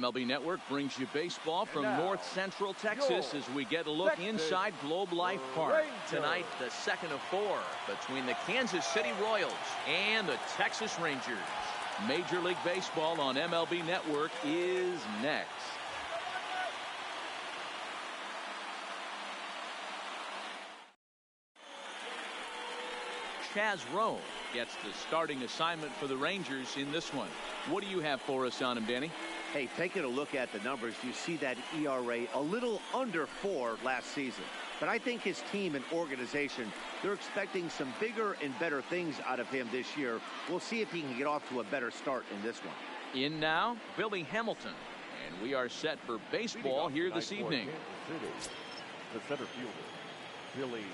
MLB Network brings you baseball from North Central Texas as we get a look inside Globe Life Park. Tonight, the second of 4 between the Kansas City Royals and the Texas Rangers. Major League Baseball on MLB Network is next. Chaz Rowe gets the starting assignment for the Rangers in this one. What do you have for us on him, Danny? Hey, taking a look at the numbers, you see that ERA a little under 4 last season. But I think his team and organization, they're expecting some bigger and better things out of him this year. We'll see if he can get off to a better start in this one. In now, Billy Hamilton. And we are set for baseball here this evening. The center fielder, Billy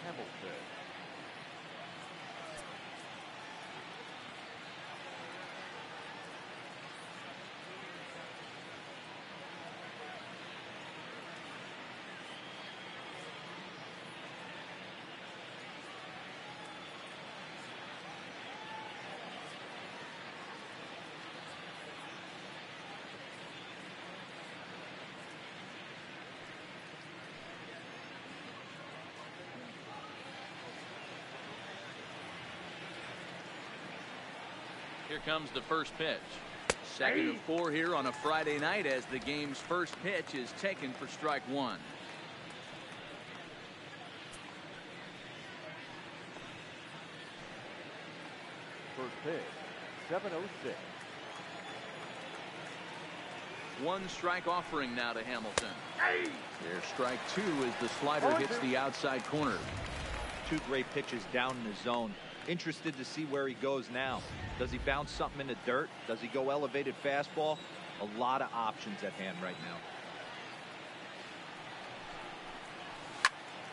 Hamilton. Here comes the first pitch. Second of 4 here on a Friday night as the game's first pitch is taken for strike 1. First pitch, 7:06. 1 strike offering now to Hamilton. There's strike 2 as the slider hits the outside corner. 2 great pitches down in the zone. Interested to see where he goes now. Does he bounce something in the dirt? Does he go elevated fastball? A lot of options at hand right now.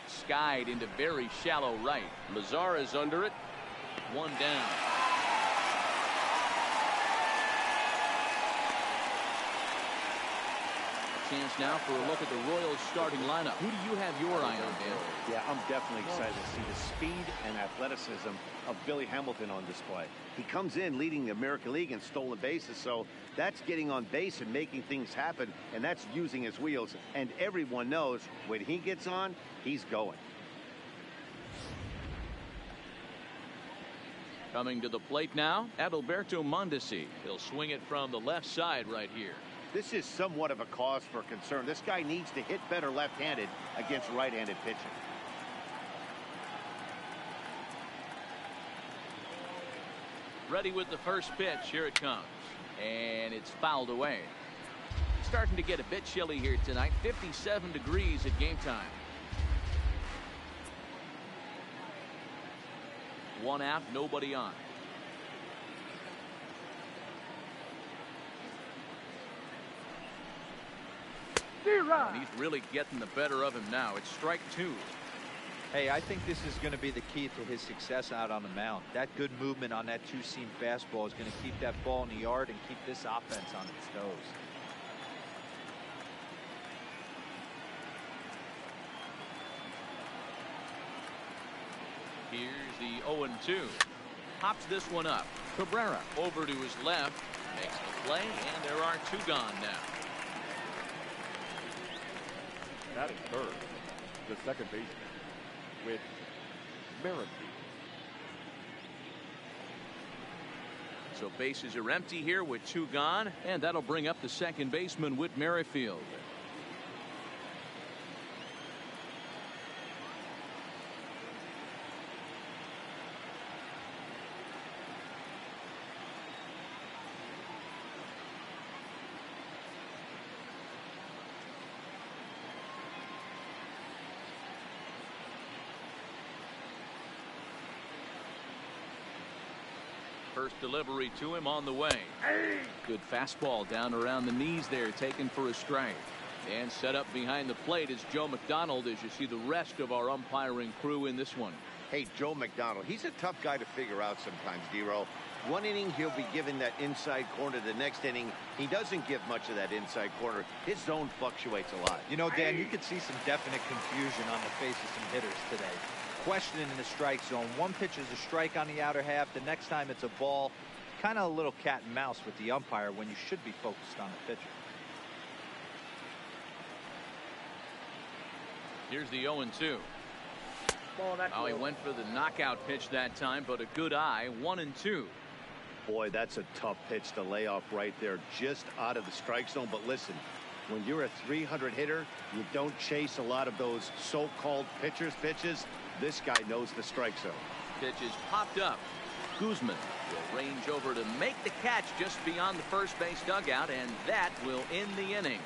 Skied into very shallow right. Lazar is under it. 1 down. Chance now for a look at the Royals starting lineup. Who do you have your eye on, Dan? Yeah, I'm definitely excited to see the speed and athleticism of Billy Hamilton on display. He comes in leading the American League in stolen bases, so that's getting on base and making things happen, and that's using his wheels. And everyone knows when he gets on, he's going. Coming to the plate now, Adalberto Mondesi. He'll swing it from the left side right here. This is somewhat of a cause for concern. This guy needs to hit better left-handed against right-handed pitching. Ready with the first pitch. Here it comes. And it's fouled away. Starting to get a bit chilly here tonight. 57 degrees at game time. 1 out, nobody on. And he's really getting the better of him now. It's strike 2. Hey, I think this is going to be the key to his success out on the mound. That good movement on that 2-seam fastball is going to keep that ball in the yard and keep this offense on its toes. Here's the 0-2. Pops this one up. Cabrera over to his left. Makes the play, and there are 2 gone now. Batting third, the second baseman, with Merrifield. So bases are empty here with 2 gone, and that'll bring up the second baseman, Whit Merrifield. First delivery to him on the way. Good fastball down around the knees there, taken for a strike. And set up behind the plate is Joe McDonald as you see the rest of our umpiring crew in this one. Hey, Joe McDonald, he's a tough guy to figure out sometimes, D-Row. 1 inning, he'll be given that inside corner. The next inning, he doesn't give much of that inside corner. His zone fluctuates a lot. You know, Dan, you could see some definite confusion on the face of some hitters today. Questioning in the strike zone. One pitch is a strike on the outer half. The next time it's a ball. kind of a little cat and mouse with the umpire when you should be focused on the pitcher. Here's the 0-2. Oh, he went for the knockout pitch that time, but a good eye. 1-2. Boy, that's a tough pitch to lay off right there, just out of the strike zone. But listen, when you're a 300 hitter, you don't chase a lot of those so-called pitchers' pitches. This guy knows the strike zone. Pitch is popped up. Guzman will range over to make the catch just beyond the first base dugout, and that will end the inning.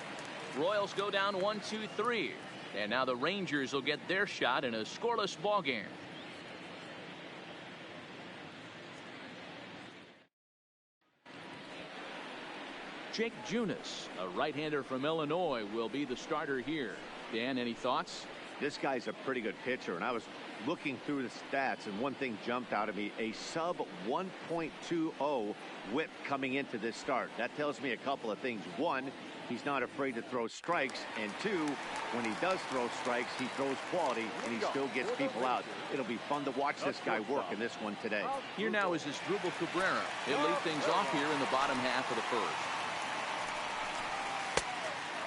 Royals go down 1-2-3, and now the Rangers will get their shot in a scoreless ball game. Jake Junis, a right-hander from Illinois, will be the starter here. Dan, any thoughts? This guy's a pretty good pitcher, and I was looking through the stats, and one thing jumped out at me: a sub 1.20 whip coming into this start. That tells me a couple of things. One, he's not afraid to throw strikes, and two, when he does throw strikes, he throws quality, and he still gets people out. It'll be fun to watch this guy work in this one today. Here now is Asdrubal Cabrera. He'll lead things off here in the bottom half of the first.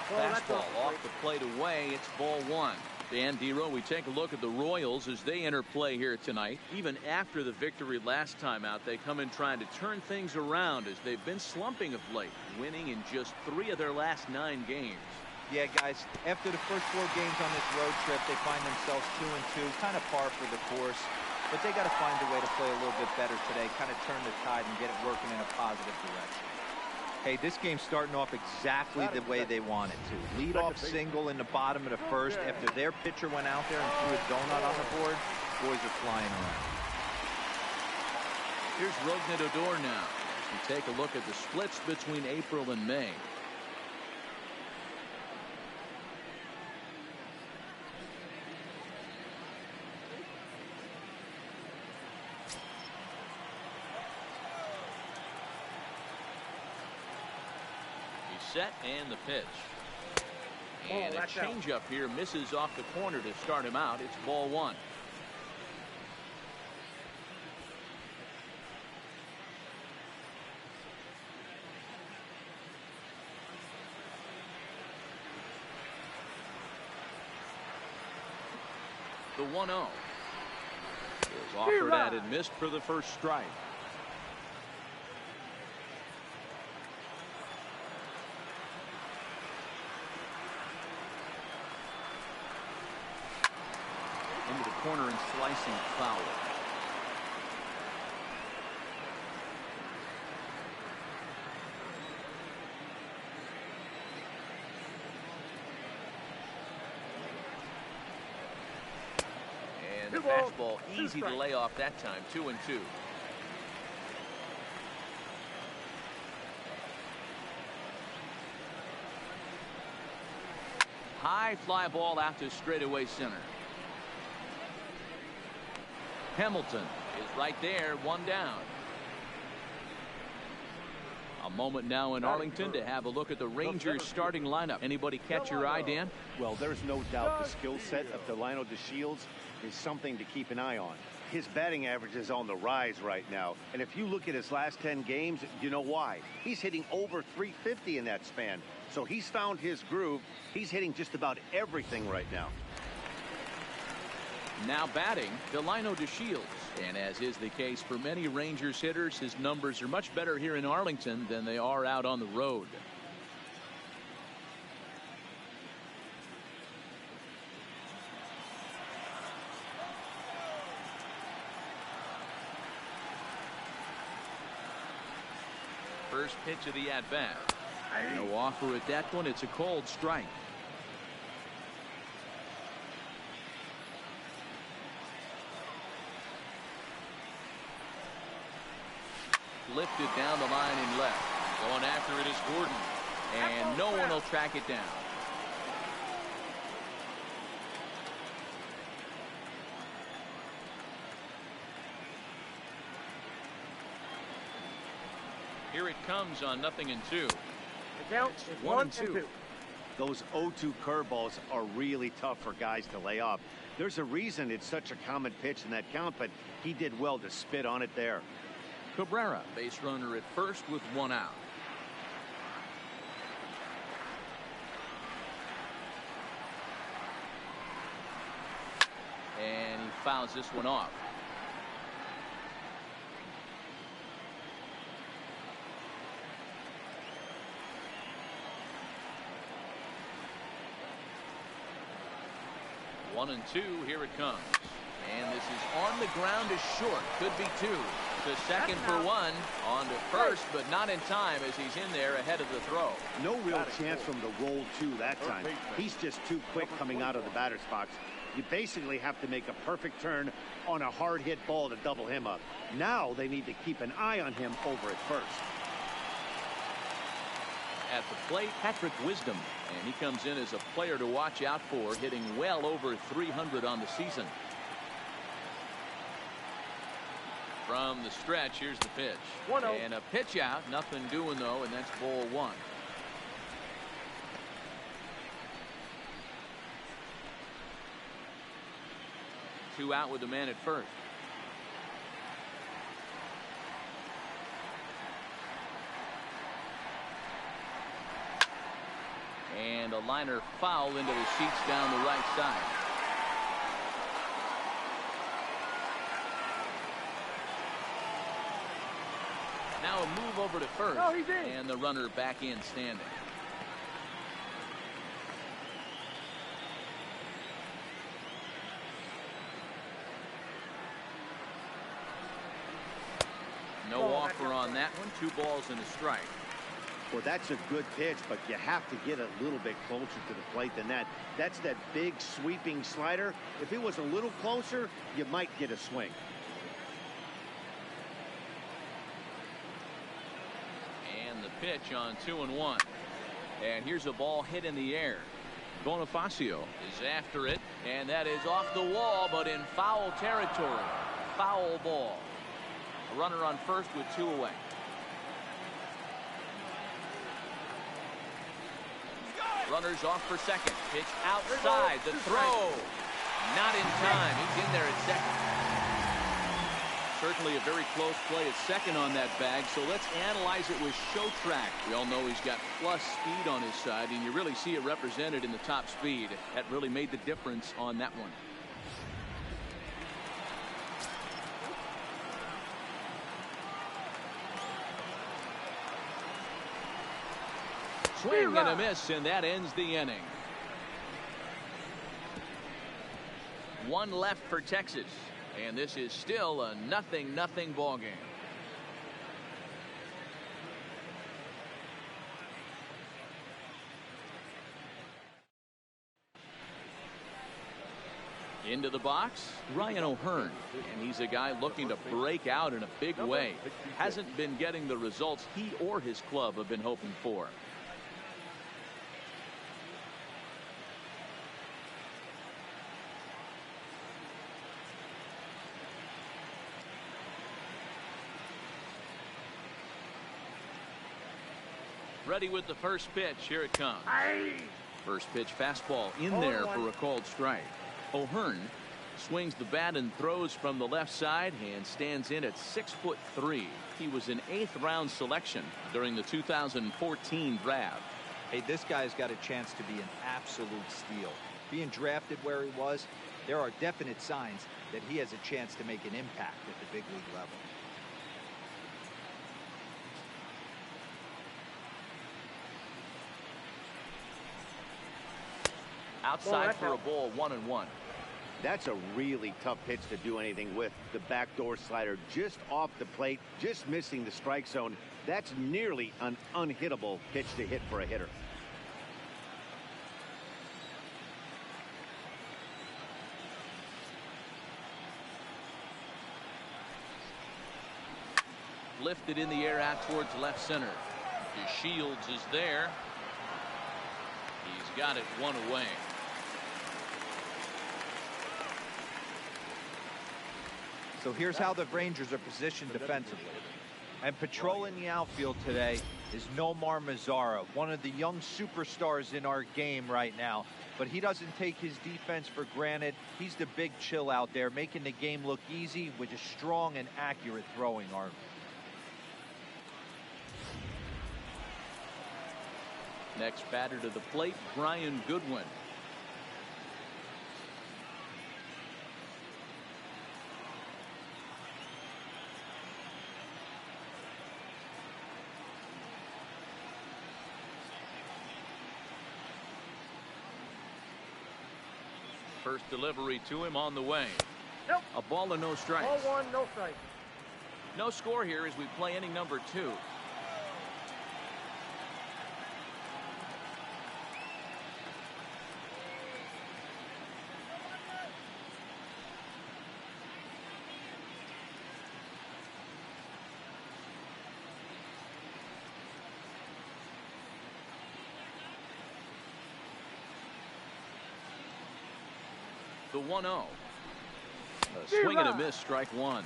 Fastball off the plate away. It's ball one. Dan Dero, we take a look at the Royals as they enter play here tonight. Even after the victory last time out, they come in trying to turn things around as they've been slumping of late, winning in just 3 of their last 9 games. Yeah, guys, after the first 4 games on this road trip, they find themselves 2-2, kind of par for the course. But they got to find a way to play a little bit better today, kind of turn the tide and get it working in a positive direction. Hey, this game's starting off exactly the way they want it to. Lead off single in the bottom of the first after their pitcher went out there and threw a donut on the board. Boys are flying around. Here's Rougned Odor now. We take a look at the splits between April and May. Set and the pitch. And a changeup here misses off the corner to start him out. It's ball one. The 1-0 was offered at and missed for the first strike. Into the corner and slicing foul. And the fastball easy to lay off that time. 2-2. High fly ball out to straightaway center. Hamilton is right there, 1 down. A moment now in Arlington to have a look at the Rangers starting lineup. Anybody catch your eye, Dan? Well, there's no doubt the skill set of Delino DeShields is something to keep an eye on. His batting average is on the rise right now. And if you look at his last 10 games, you know why. He's hitting over 350 in that span. So he's found his groove. He's hitting just about everything right now. Now batting, Delino DeShields. And as is the case for many Rangers hitters, his numbers are much better here in Arlington than they are out on the road. First pitch of the at-bat. No offer at that one. It's a cold strike. Lifted down the line and left. Going after it is Gordon. And no one will track it down. Here it comes on 0-2. The count is 1-2. Those 0-2 curveballs are really tough for guys to lay off. There's a reason it's such a common pitch in that count, but he did well to spit on it there. Cabrera, base runner at first with one out. And he fouls this one off. One and two, here it comes. And this is on the ground is short. Could be two. To second for one. On to first, but not in time as he's in there ahead of the throw. No real chance from the roll two that time. He's just too quick coming out of the batter's box. You basically have to make a perfect turn on a hard hit ball to double him up. Now they need to keep an eye on him over at first. At the plate, Patrick Wisdom, and he comes in as a player to watch out for, hitting well over 300 on the season. From the stretch, here's the pitch. 1-0. And a pitch out, nothing doing though, and that's ball one. Two out with the man at first. And a liner foul into the seats down the right side. Now a move over to first. Oh, he's in. And the runner back in standing. No offer on that one. 2 balls and a strike. Well, that's a good pitch, but you have to get a little bit closer to the plate than that. That's that big sweeping slider. If it was a little closer, you might get a swing. And the pitch on 2-1. And here's a ball hit in the air. Bonifacio is after it, and that is off the wall, but in foul territory. Foul ball. A runner on first with 2 away. Runners off for second. Pitch outside. The throw. Not in time. He's in there at second. Certainly a very close play at second on that bag. So let's analyze it with show track. We all know he's got plus speed on his side, and you really see it represented in the top speed. That really made the difference on that one. Swing and a miss, and that ends the inning. 1 left for Texas, and this is still a 0-0 ball game. Into the box, Ryan O'Hearn, and he's a guy looking to break out in a big way. Hasn't been getting the results he or his club have been hoping for. Ready with the first pitch. Here it comes. First pitch fastball in there for a called strike. O'Hearn swings the bat and throws from the left side and stands in at 6'3". He was an 8th round selection during the 2014 draft. Hey, this guy's got a chance to be an absolute steal. Being drafted where he was, there are definite signs that he has a chance to make an impact at the big league level. Outside for a ball, 1-1. That's a really tough pitch to do anything with. The backdoor slider just off the plate, just missing the strike zone. That's nearly an unhittable pitch to hit for a hitter. Lifted in the air out towards left center. Shields is there. He's got it 1 away. So here's how the Rangers are positioned defensively. And patrolling the outfield today is Nomar Mazara, one of the young superstars in our game right now. But he doesn't take his defense for granted. He's the big chill out there, making the game look easy with a strong and accurate throwing arm. Next batter to the plate, Brian Goodwin. First delivery to him on the way. Nope. A ball and no strikes. Ball one, no strike. No score here as we play inning number 2. The 1-0. A swing and a miss, strike one.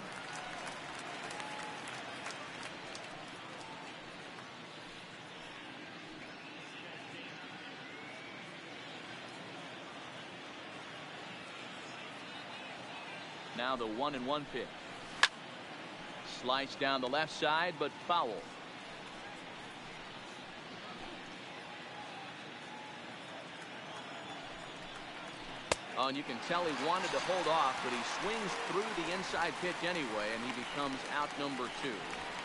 Now the 1-1 pitch. Slice down the left side, but foul. Oh, and you can tell he wanted to hold off, but he swings through the inside pitch anyway, and he becomes out number 2.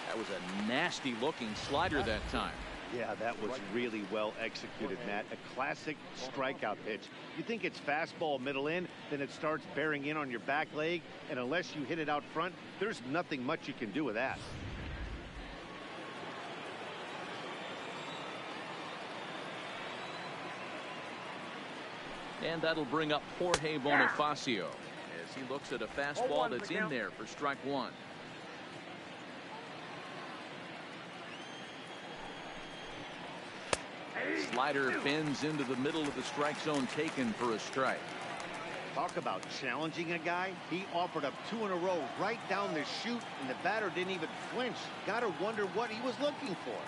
That was a nasty looking slider that time. Yeah, that was really well executed, Matt. A classic strikeout pitch. You think it's fastball middle in, then it starts bearing in on your back leg, and unless you hit it out front, there's nothing much you can do with that. And that'll bring up Jorge Bonifacio as he looks at a fastball that's in there for strike one. Slider bends into the middle of the strike zone, taken for a strike. Talk about challenging a guy. He offered up 2 in a row right down the chute, and the batter didn't even flinch. Gotta wonder what he was looking for.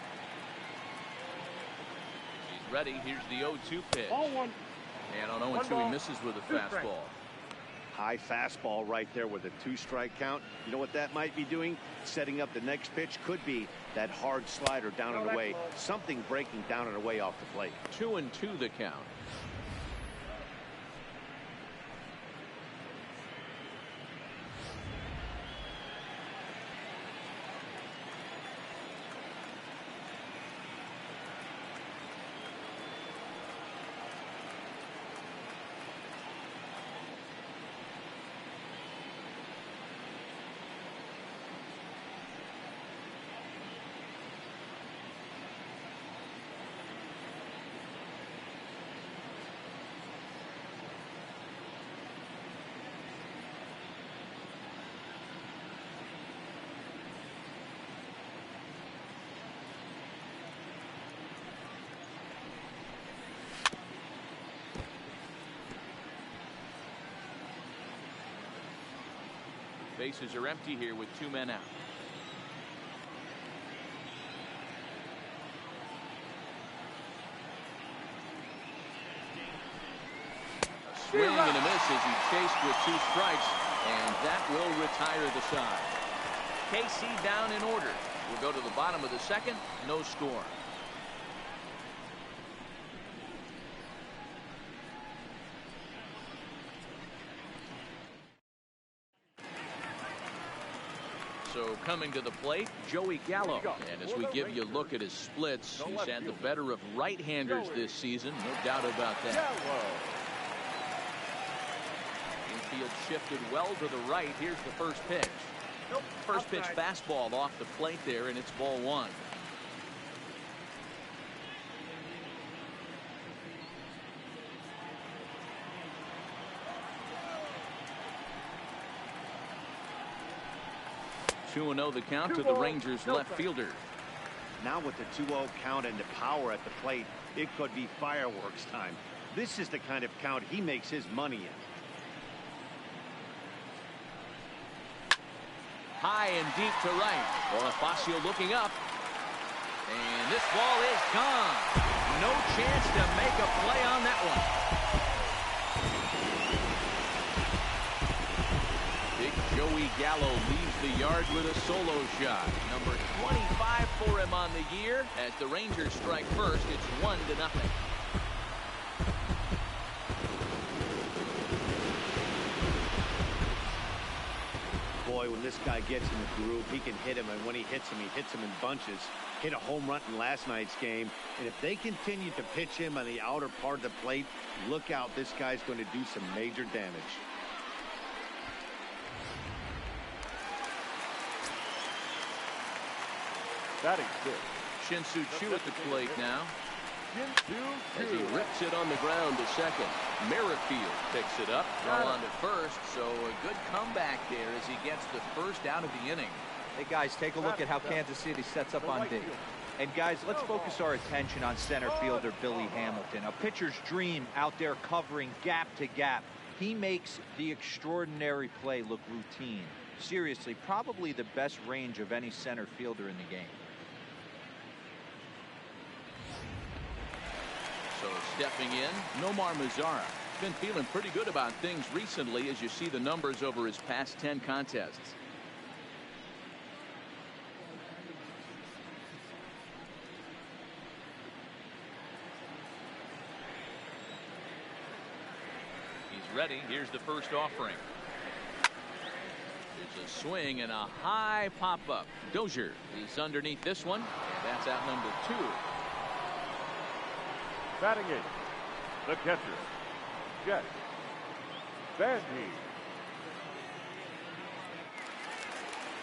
He's ready. Here's the 0-2 pitch. Ball one. And on 0-2 he misses with a fastball. High fastball right there with a 2-strike count. You know what that might be doing? Setting up the next pitch. Could be that hard slider down and away. Something breaking down and away off the plate. 2-2 the count. Bases are empty here with 2 men out. A swing and a miss as he chased with 2 strikes, and that will retire the side. KC down in order. We'll go to the bottom of the second. No score. So coming to the plate, Joey Gallo. And as we give you a look at his splits, he's had the better of right-handers this season. No doubt about that. Infield shifted well to the right. Here's the first pitch. First pitch fastball off the plate there, and it's ball 1. Two and 0 the count to the Rangers left fielder. Now with the 2-0 count and the power at the plate, it could be fireworks time. This is the kind of count he makes his money in. High and deep to right. Bonifacio looking up. And this ball is gone. No chance to make a play on that one. Big Joey Gallo leaves the yard with a solo shot. Number 25 for him on on the year. As the Rangers strike first, it's 1-0. Boy, when this guy gets in the groove, he can hit him, and when he hits him in bunches. Hit a home run in last night's game, and if they continue to pitch him on the outer part of the plate, look out, this guy's going to do some major damage. Batting six. Shin-Soo Choo at the plate now. As he rips it on the ground to second. Merrifield picks it up. Throw on to first, so a good comeback there as he gets the first out of the inning. Hey, guys, take a look at how Kansas City sets up on D. And, guys, let's focus our attention on center fielder Billy Hamilton. A pitcher's dream out there covering gap to gap. He makes the extraordinary play look routine. Seriously, probably the best range of any center fielder in the game. So stepping in, Nomar Mazara. Been feeling pretty good about things recently as you see the numbers over his past 10 contests. Ready. Here's the first offering. There's a swing and a high pop-up. Dozier is underneath this one. And that's out number 2. Batting eighth, the catcher, Jet Bandy.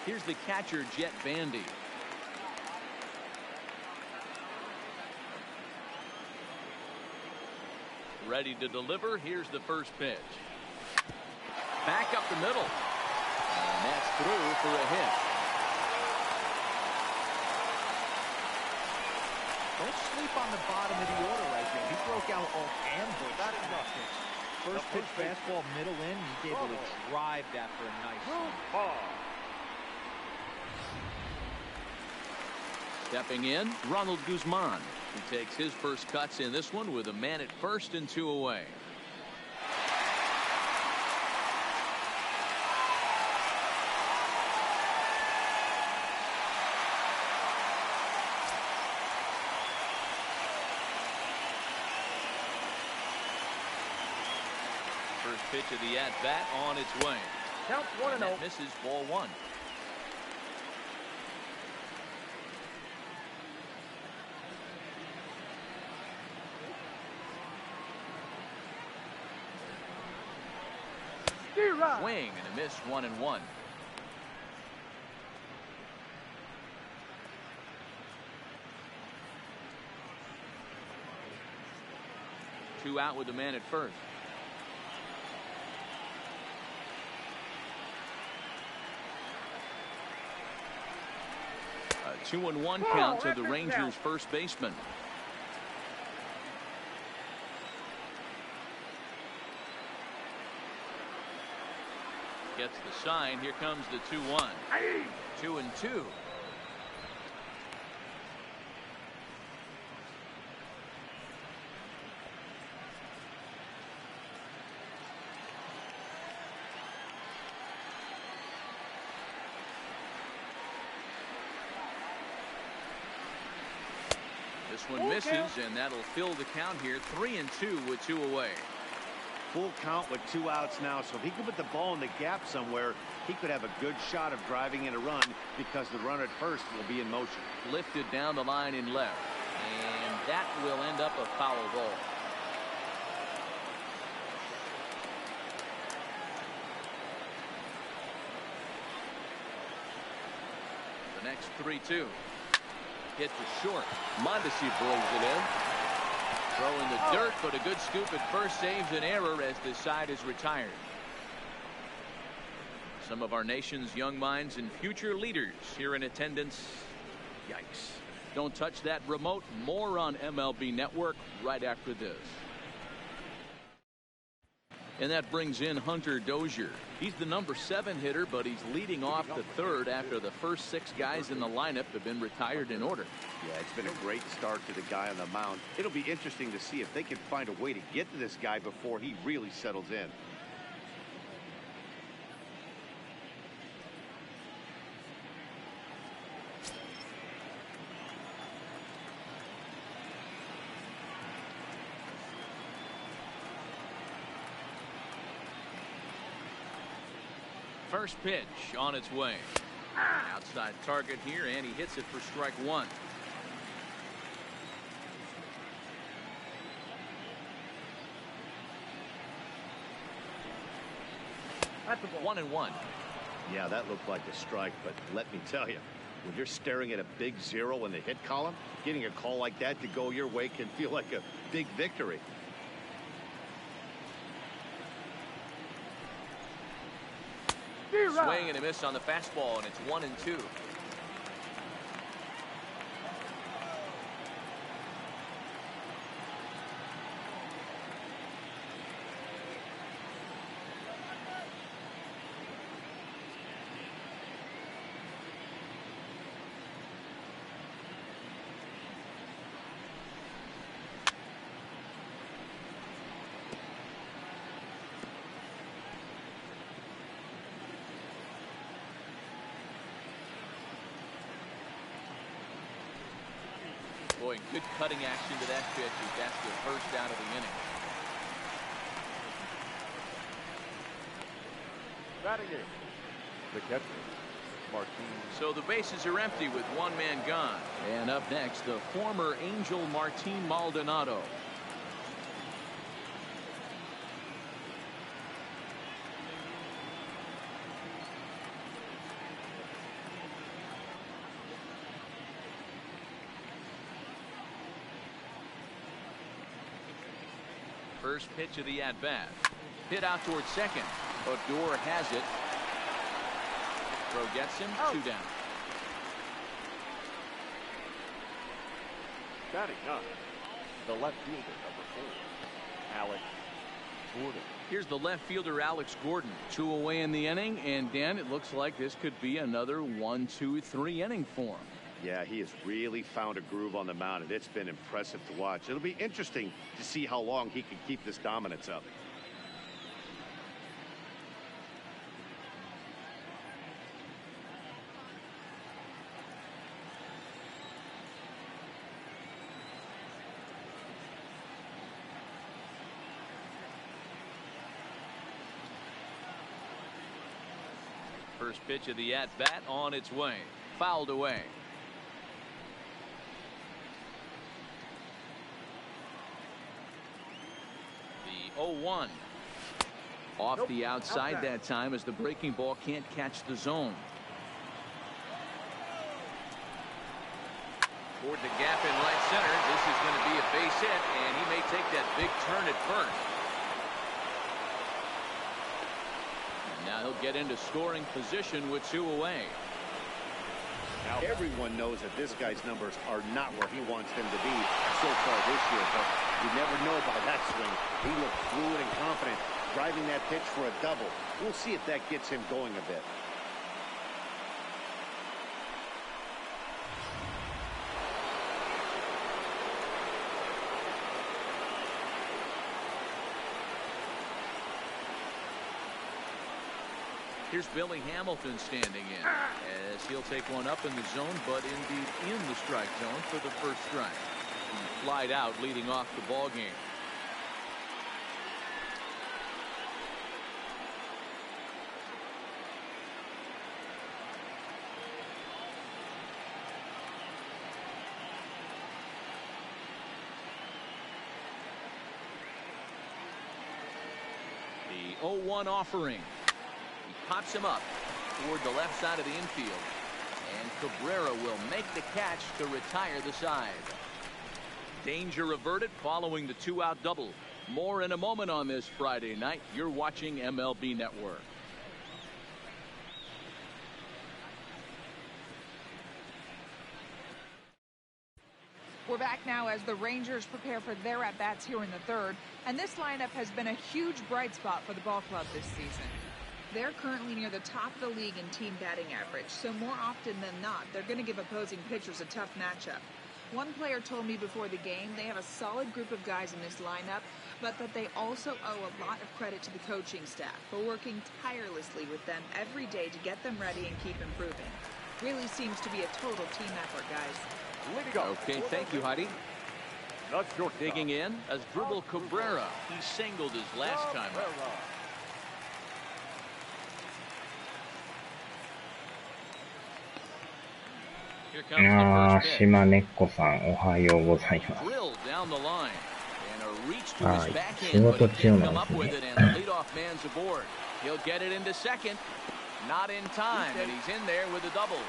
Here's the catcher, Jet Bandy. Ready to deliver. Here's the first pitch. Back up the middle. And that's through for a hit. Don't sleep on the bottom of the order right there. He broke out all ambush. First pitch fastball, middle in. He's able to drive that for a nice swing. Stepping in, Ronald Guzman. He takes his first cuts in this one with a man at first and 2 away. First pitch of the at-bat on its way. Count 1-0. Misses, ball 1. Swing and a miss, 1-1. Two out with the man at first. A 2-1 count to the Rangers' first baseman. Gets the sign. Here comes the 2-1. 2-2. This one misses, and that'll fill the count here. 3-2 with 2 away. Full count with 2 outs now, so if he could put the ball in the gap somewhere, he could have a good shot of driving in a run because the runner at first will be in motion. Lifted down the line in left, and that will end up a foul ball. The next 3-2. Hit to short. Mondesi brings it in. Throw in the dirt, but a good scoop at first saves an error as the side is retired. Some of our nation's young minds and future leaders here in attendance. Yikes. Don't touch that remote. More on MLB Network right after this. And that brings in Hunter Dozier. He's the number 7 hitter, but he's leading off the 3rd after the first 6 guys in the lineup have been retired in order. Yeah, it's been a great start to the guy on the mound. It'll be interesting to see if they can find a way to get to this guy before he really settles in. First pitch on its way. Outside target here, and he hits it for strike one. That's the ball. 1-1. Yeah, that looked like a strike, but let me tell you, when you're staring at a big 0 in the hit column, getting a call like that to go your way can feel like a big victory. Swing and a miss on the fastball, and it's 1-2. Boy, good cutting action to that pitch as that's the first out of the inning. Batting in, the catcher, Martin. So the bases are empty with one man gone. And up next, the former Angel Martin Maldonado. First pitch of the at-bat. Hit out towards second. Odor has it. Throw gets him. 2 down. Batting up, the left fielder, number 4, Alex Gordon. Here's the left fielder, Alex Gordon. 2 away in the inning, and Dan, it looks like this could be another 1-2-3 inning for him. Yeah, he has really found a groove on the mound, and it's been impressive to watch. It'll be interesting to see how long he can keep this dominance up. First pitch of the at-bat on its way. Fouled away. The 0-1. Off the outside that time as the breaking ball can't catch the zone. Toward the gap in right center. This is going to be a base hit, and he may take that big turn at first. And now he'll get into scoring position with 2 away. Now, everyone knows that this guy's numbers are not where he wants them to be so far this year, but you never know by that swing. He looked fluid and confident, driving that pitch for a double. We'll see if that gets him going a bit. Here's Billy Hamilton standing in as he'll take one up in the zone, but indeed in the strike zone for the first strike. He flied out leading off the ball game. The 0-1 offering. Pops him up toward the left side of the infield, and Cabrera will make the catch to retire the side. Danger averted following the 2-out double. More in a moment on this Friday night. You're watching MLB Network. We're back now as the Rangers prepare for their at-bats here in the third, and this lineup has been a huge bright spot for the ball club this season. They're currently near the top of the league in team batting average, so more often than not, they're going to give opposing pitchers a tough matchup. One player told me before the game they have a solid group of guys in this lineup, but that they also owe a lot of credit to the coaching staff for working tirelessly with them every day to get them ready and keep improving. Really seems to be a total team effort, guys. Okay, thank you, Heidi. Digging in as Dribble Cabrera. He singled his last time out. Here comes the first pitch. 島根っこさん、おはようございます。Drilled down the line. And a reach to his 仕 backhand, 事 but he 中 can't な come んで up す with ね。 it, and the leadoff man's aboard. He'll get it into second. Not in time, and he's in there with a double.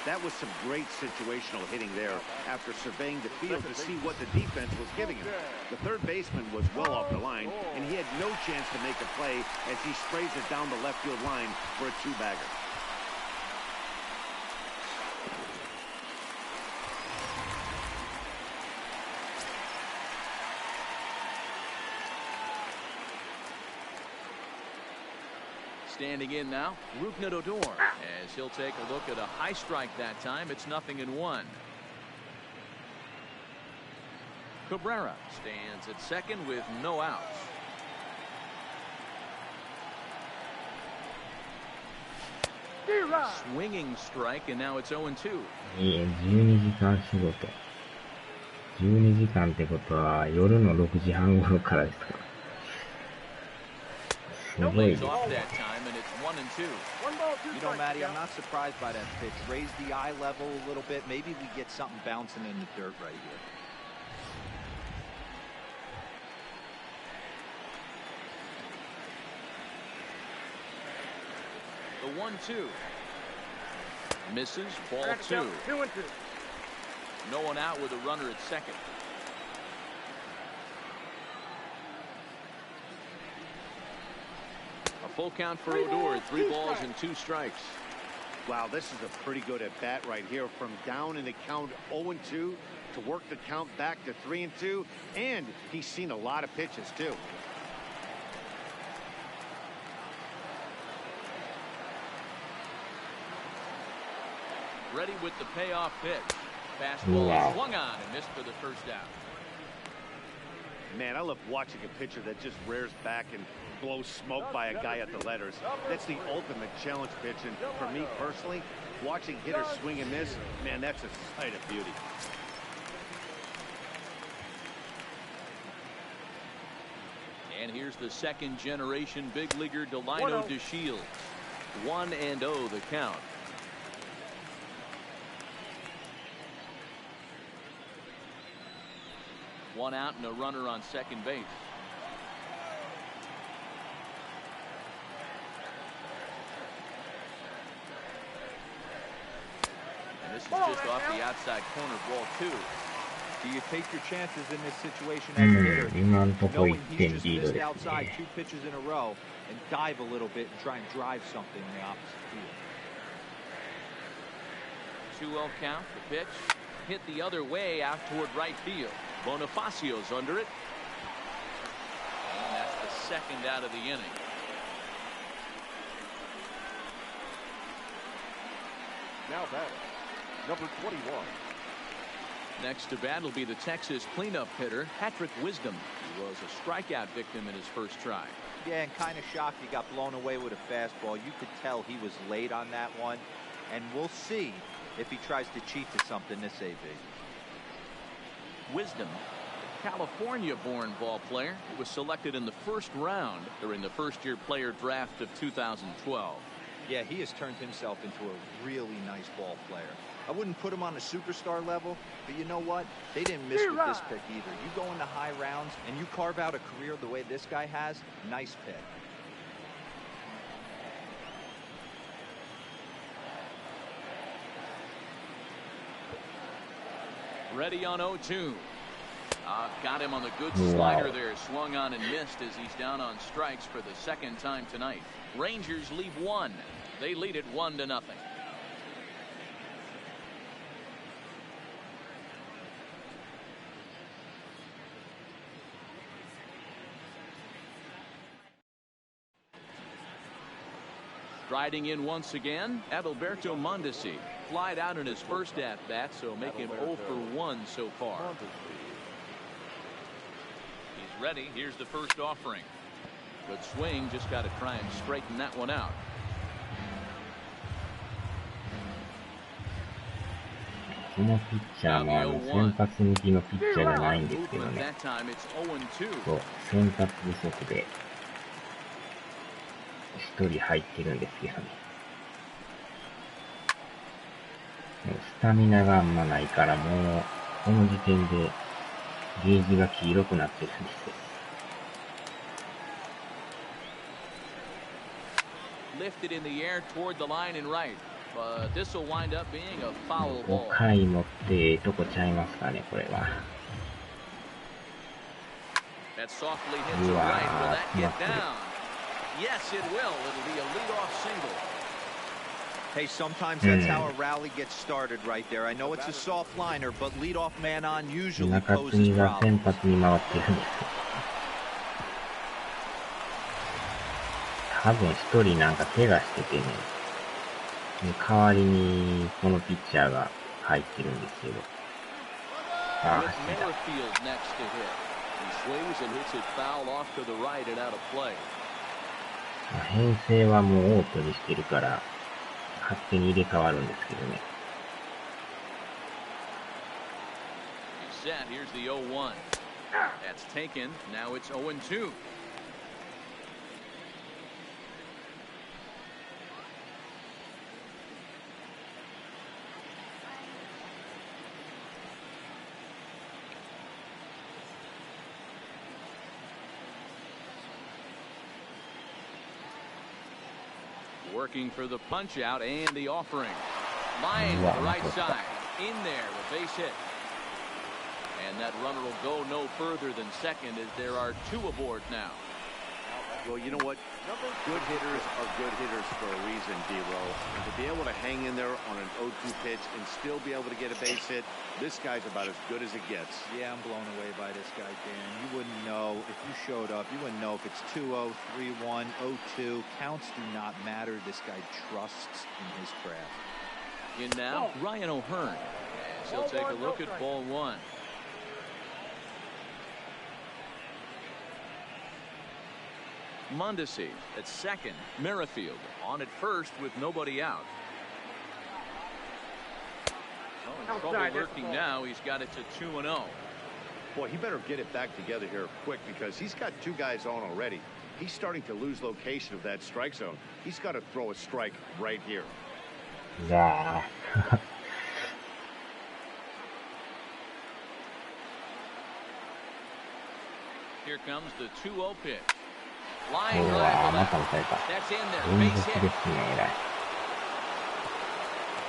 That was some great situational hitting there after surveying the field to see what the defense was giving him. The third baseman was well off the line, and he had no chance to make a play as he sprays it down the left field line for a two-bagger. Standing in now, Odor, as he'll take a look at a high strike that time. It's 0-1. Cabrera stands at second with no outs. Swinging strike, and now it's 0-2. 12時間仕事。12時間ってことは夜の6時半頃からですか。すごいですね。 You know, Matty, I'm not surprised by that pitch. Raise the eye level a little bit. Maybe we get something bouncing in the dirt right here. The 1-2. Misses, ball 2. 2-2. No one out with a runner at second. A full count for Odor, 3 balls and 2 strikes. Wow, this is a pretty good at bat right here. From down in the count 0-2 to work the count back to 3-2, and he's seen a lot of pitches too. Ready with the payoff pitch. Fastball swung on and missed for the first out. Man, I love watching a pitcher that just rears back and blows smoke by a guy at the letters. That's the ultimate challenge pitch, and for me personally, watching hitters swing and miss, man, that's a sight of beauty. And here's the second generation big leaguer Delino DeShields. 1-0 the count. One out and a runner on second base. And this is just off the outside corner, ball 2. Do you take your chances in this situation as a hitter, knowing he's just missed outside 2 pitches in a row, and dive a little bit and try and drive something in the opposite field? 2-0 count. The pitch hit the other way out toward right field. Bonifacio's under it. And that's the second out of the inning. Now batting, number 21. Next to bat will be the Texas cleanup hitter, Patrick Wisdom. He was a strikeout victim in his first try. Yeah, and kind of shocked he got blown away with a fastball. You could tell he was late on that one. And we'll see if he tries to cheat to something this AB. Wisdom, a California-born ball player, who was selected in the first round during the first-year player draft of 2012. Yeah, he has turned himself into a really nice ball player. I wouldn't put him on a superstar level, but you know what? They didn't miss with this pick either. You go into high rounds and you carve out a career the way this guy has, nice pick. Ready on 0-2. Got him on the good slider there. Swung on and missed as he's down on strikes for the second time tonight. Rangers leave 1. They lead it 1-0. Striding in once again, Adalberto Mondesi. Flied out in his first at-bat, so make him 0 for 1 so far. He's ready. Here's the first offering. Good swing. Just got to try and straighten that one out. このピッチャーも先発向きのピッチャーじゃないんですけどね。そう、先発不足で1人入ってるんですよね。スタミナがあんまないから、もう、この時点で、ゲージが黄色くなってるんですよ。Lifted in the air toward the line and right, but this will wind up being a foul 5 ball. 回持ってとこちゃいますかね、これは。That softly hits it right. Will that get down? Yes, it will. It'll be a leadoff single. Hey, sometimes that's how a rally gets started right there. I know it's a soft liner, but leadoff man on usually 中 poses 継ぎが先 problems. 発に回ってるんですよ。多分一人なんか怪我しててね、代わりにこのピッチャーが入ってるんですけど。ああ、走ってた。Merrifield next to hit. He swings and hits it foul off to the right and out of play. 編成はもうオートにしてるから、勝手に入れ替わるんですけどね。He's set. Here's the 0-1. That's taken. Now it's 0-2. Working for the punch out and the offering. Line to the right side. In there, a base hit. And that runner will go no further than second as there are two aboard now. Well, you know what? Good hitters are good hitters for a reason, D-Row. And to be able to hang in there on an 0-2 pitch and still be able to get a base hit, this guy's about as good as it gets. Yeah, I'm blown away by this guy, Dan. You wouldn't know if you showed up. You wouldn't know if it's 2-0, 3-1, 0-2. Counts do not matter. This guy trusts in his craft. In now, Ryan O'Hearn. As he'll take a look at ball one. Mondesi at second. Merrifield on at first with nobody out. Oh, in trouble lurking now. He's got it to 2-0. Boy, he better get it back together here quick because he's got two guys on already. He's starting to lose location of that strike zone. He's got to throw a strike right here. Yeah. Here comes the 2-0 pitch. Line う drive わ to また left. 打たれた。 That's in there. 連 Base 続 hit. ですね、偉い。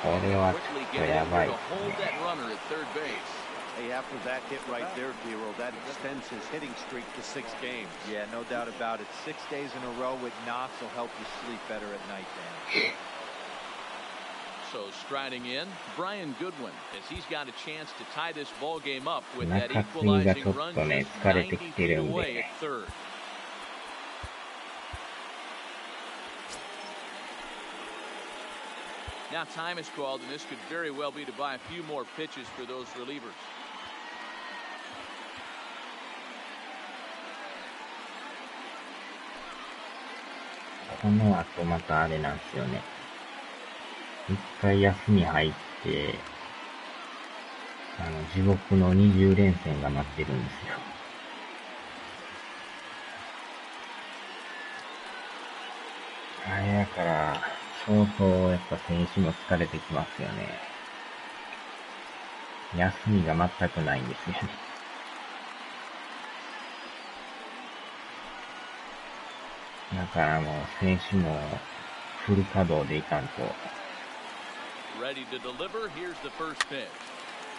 これはちょ Quickly っと get や in ば here い to です hold ね。 that runner at third base. Hey, after that hit right there, D-Row, that extends his hitting streak to 6 games. Yeah, no doubt about it. 6 days in a row with knocks will help you sleep better at night, Dan. So striding in, Brian Goodwin, as he's got a chance to tie this ball game up with that 中継ぎがちょ equalizing っ run とね、 just 疲れて 90 きて feet るん away で at third. Now time is called, and this could very well be to buy a few more pitches for those relievers. この後またあれなんですよね。一回休み入って、地獄の20連戦が待ってるんですよ。あれやから、相当やっぱ選手も疲れてきますよね。休みが全くないんですよね。だからもう選手もフル稼働でいかんと。Ready to deliver. Here's the first pitch.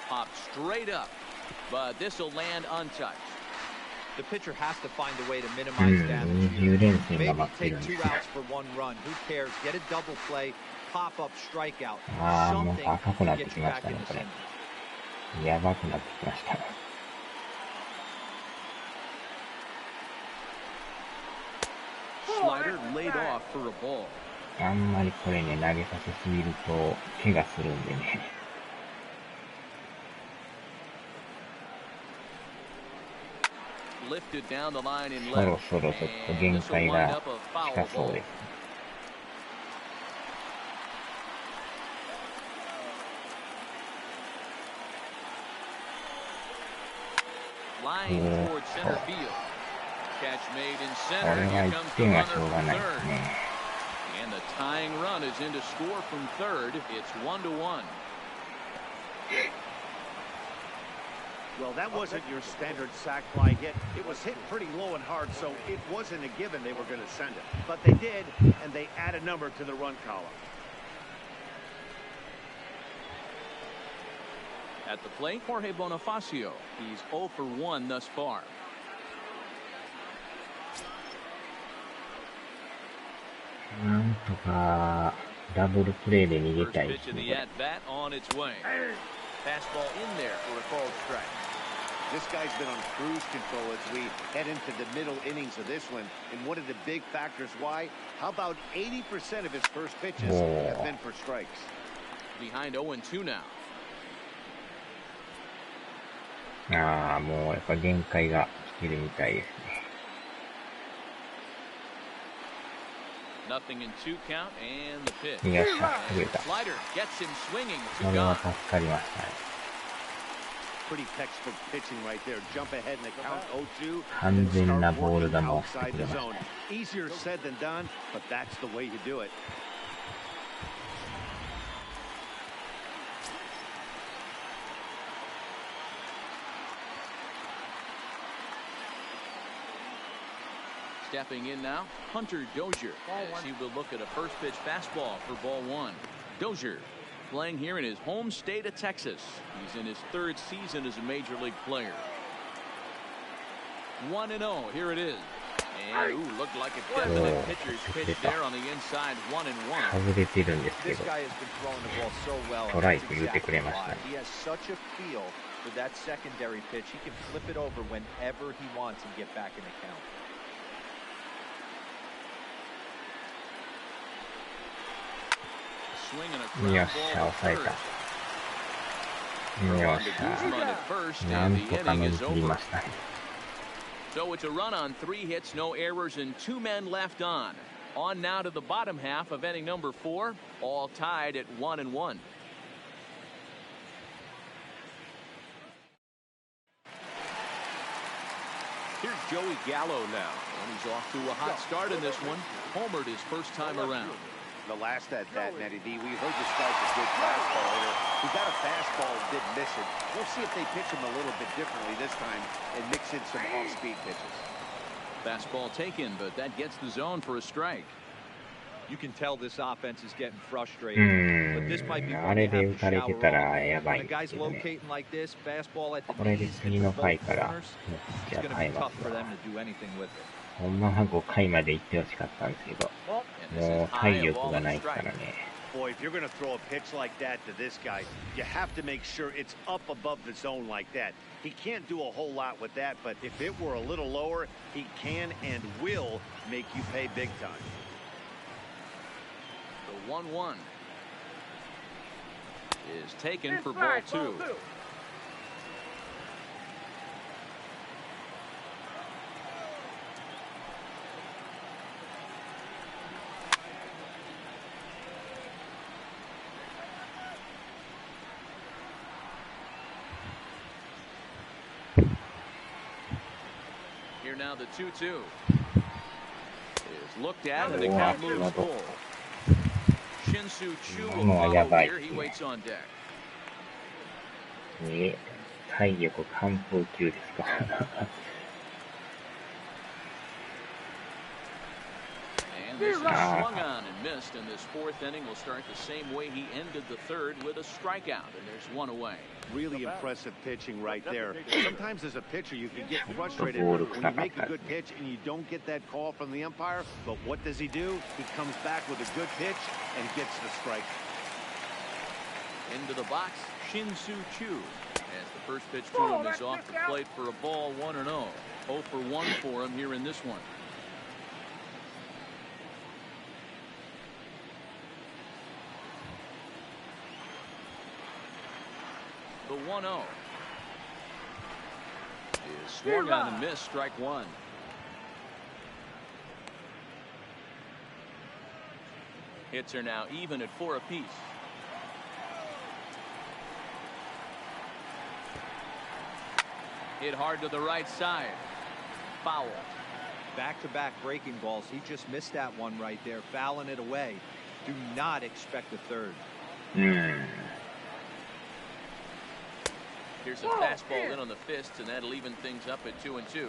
Pop straight up, but this will land untouched. The pitcher has to find a way to minimize damage. 20連戦が Maybe 待ってる take んで 2 すよ。 outs for 1 run. Who cares? Get a double play, pop up, strikeout. ああ、もう Something 赤くな to って get き you ま back した in ね、 the これ。 center. やばくなってきましたね。Slider laid off for a ball. あんまりこれね、投げさせすぎると怪我するんでね。Lifted down the line in そろ left. そろちょっと限界が近そうです。Line toward center field. Catch made in こ center. れは Here 1 comes the 点は runner しょうが from ないで third. すね。And the tying run is in to score from third. It's 1-1. Well, that wasn't your standard sac fly hit. It was hit pretty low and hard, so it wasn't a given they were going to send it. But they did, and they add a number to the run column. At the plate, Jorge Bonifacio. He's 0 for 1 thus far. First pitch of the at-bat on its way. Fastball in there for a called strike. This guy's been on cruise control as we head into the middle innings of this one. And one of the big factors why, how about 80% of his first pitches have been for strikes? Behind 0-2 now. もうやっぱ限界が来てるみたいですね。Nothing in 2 count and the pitch. よっしゃ、取れた。 Slider gets him swinging. これは助かりましたね。Pretty textbook pitching right there. Jump ahead in the count 0-2. 完全なボール球をしてくれました。Easier said than done, but that's the way you do it. Stepping in now, Hunter Dozier, as he will look at a first pitch fastball for ball 1. Dozier playing here in his home state of Texas. He's in his 3rd season as a major league player. 1-0, here it is. And looked like a definite pitcher's pitch there on the inside, 1-1. 外れてるんですけど、 This guy has been throwing the ball so well. トライと言ってくれましたね。 He has such a feel for that secondary pitch. He can flip it over whenever he wants and get back in the count. Swinging a よっ ground しゃ、 ball 抑え to た。 first. よっ On to し Guzman ゃ、 at first, な and ん the とか inning 乗り is 切り over. ましたね。 So it's a run on 3 hits, no errors, and 2 men left on. On now to the bottom half of inning number 4, all tied at 1-1. Here's Joey Gallo now, and he's off to a hot start in this one. Homered his first time around. The last at that, Matty D, we heard this guy's a good fastball hitter. He got a fastball and didn't miss it. We'll see if they pitch him a little bit differently this time and mix in some off-speed pitches. Fastball taken, but that gets the zone for a strike. You can tell this offense is getting frustrated. But this might be one they have to shower off. When a guy's locating like this, fastball at the knees into both corners, it's going to be tough for them to do anything with it. ほんまは5回まで行ってほしかったんですけど、もう体力がないからね。 Boy, if you're going to throw a pitch like that to this guy, you have to make sure it's up above the zone like that. He can't do a whole lot with that, but if it were a little lower, he can and will make you pay big time. The 1-1 is taken for ball 2. Here now the 2-2 is looked at and the count moves full. Shin-Soo Choo will follow here. He waits on deck. 体力完封級ですか。 And this is swung on and missed, and this 4th inning will start the same way he ended the 3rd with a strikeout, and there's 1 away. Really impressive pitching right there. Sometimes as a pitcher you can get frustrated when you make a good pitch and you don't get that call from the umpire, but what does he do? He comes back with a good pitch and gets the strike. Into the box, Shin-Soo Choo, as the first pitch to him is off the plate for a ball 1-0. 0 for 1 for him here in this one. The 1-0 is swung on and missed, strike 1. Hits are now even at 4 apiece. Hit hard to the right side. Foul. Back-to-back breaking balls. He just missed that one right there, fouling it away. Do not expect a 3rd. Here's a fastball in on the fists, and that'll even things up at 2-2.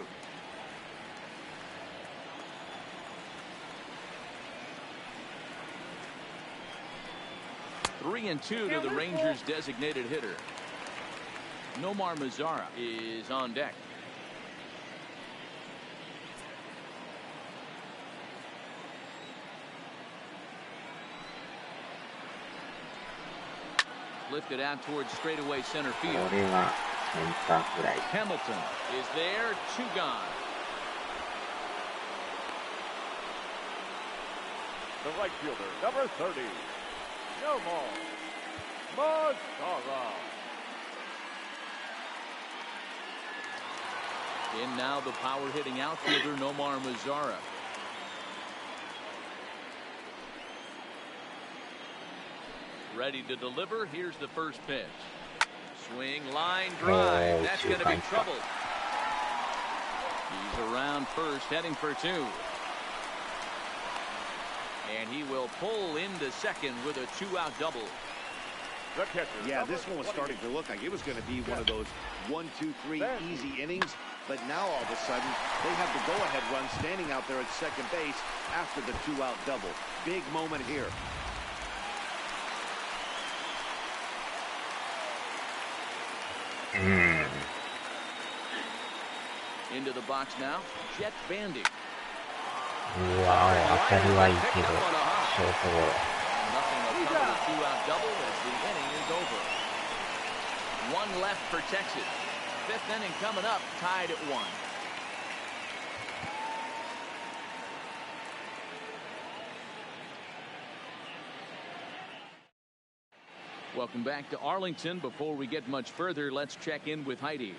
Three and two to the Rangers' designated hitter. Nomar Mazara is on deck. Lifted out towards straightaway center field. Hamilton is there, 2 gone. The right fielder, number 30, Nomar Mazara. In now the power-hitting outfielder, Nomar Mazara. Ready to deliver. Here's the first pitch. Swing, line drive. That's going to be trouble. He's around first, heading for 2. And he will pull into second with a 2-out double. Yeah, this one was starting to look like it was going to be one of those 1, 2, 3 easy innings. But now all of a sudden, they have the go-ahead run standing out there at second base after the 2-out double. Big moment here. Into the box now, Jet Bandy. Wow, 当たりはいいけど、ショートゴロ。Nothing will come with a 2-out double as the inning is over. 1 left for Texas. 5th inning coming up, tied at 1. Welcome back to Arlington. Before we get much further, let's check in with Heidi.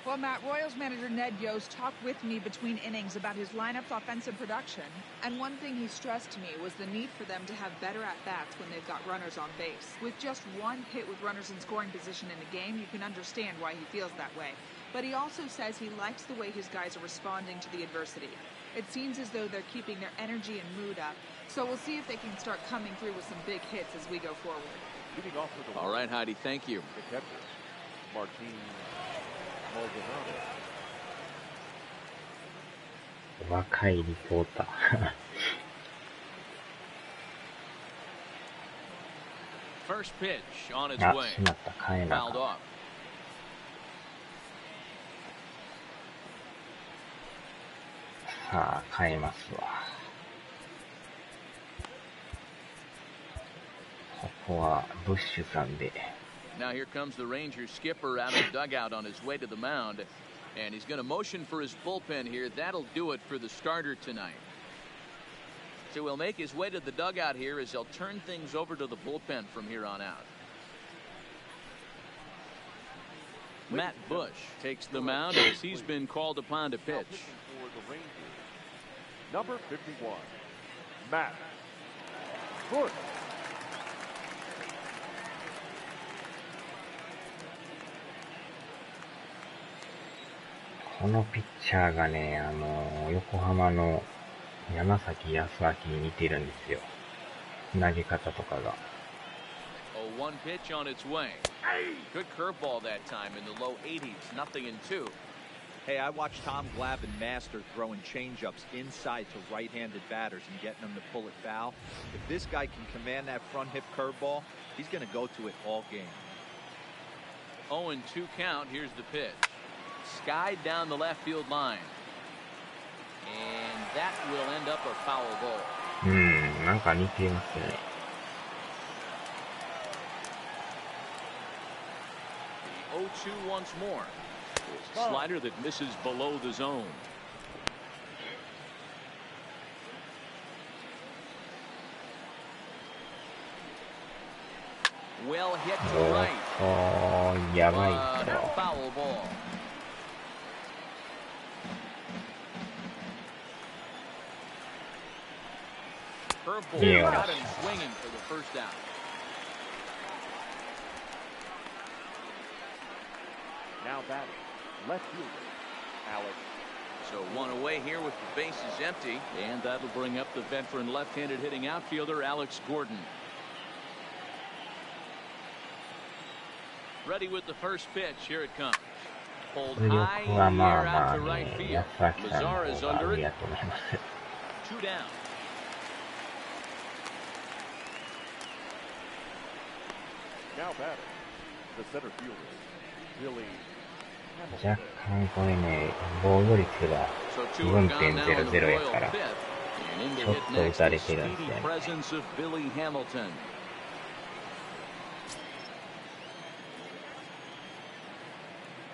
Well, Matt, Royals manager Ned Yost talked with me between innings about his lineup's offensive production. And one thing he stressed to me was the need for them to have better at-bats when they've got runners on base. With just 1 hit with runners in scoring position in a game, you can understand why he feels that way. But he also says he likes the way his guys are responding to the adversity. It seems as though they're keeping their energy and mood up. So we'll see if they can start coming through with some big hits as we go forward. All right, Heidi, thank you. The catcher, Martin Maldonado. 若いリポーター。First pitch on its あ、 way. しまった、変えな Fouled かっ off. た。さあ、変えますわ。ここはブッシュさんで。Now here comes the Rangers skipper out of the dugout on his way to the mound. And he's going to motion for his bullpen here. That'll do it for the starter tonight. So he'll make his way to the dugout here as they'll turn things over to the bullpen from here on out. Matt Bush takes the mound as he's been called upon to pitch. For the Rangers, number 51, Matt Bush. このピッチャーがね、横浜の山崎康明に似てるんですよ。投げ方とかが。Oh, 1 pitch on its way. Good curveball that time in the low 80s. 0-2. Hey, I watched Tom Glavine master throwing changeups inside to right-handed batters and getting them to pull it foul. If this guy can command that front hip curveball, he's going to go to it all game. 0-2 count. Here's the pitch. Skied down the left field line. And that will end up a foul ball. なんか似てますね。The 0-2 once more. Slider that misses below the zone. Well hit to right. やばいけど。Foul ball. Curveball got him swinging for the first out. Now batting, left fielder, Alex. So 1 away here with the bases empty, and that'll bring up the veteran left-handed hitting outfielder Alex Gordon. Ready with the first pitch. Here it comes. Pulled 出力 high は in the まあ air ま out あ to right ね、 field. 安崎さんの Mazar is 方が under 上 it. やと思います。Two down. Now batting, the center fielder, Billy 若 Hamilton. 干これね、防御率が So two are gone now in the 4.00 や Royal から、 fifth. And in to ちょっ hit と打 next, た the れてるんです speedy よね。 presence of Billy Hamilton.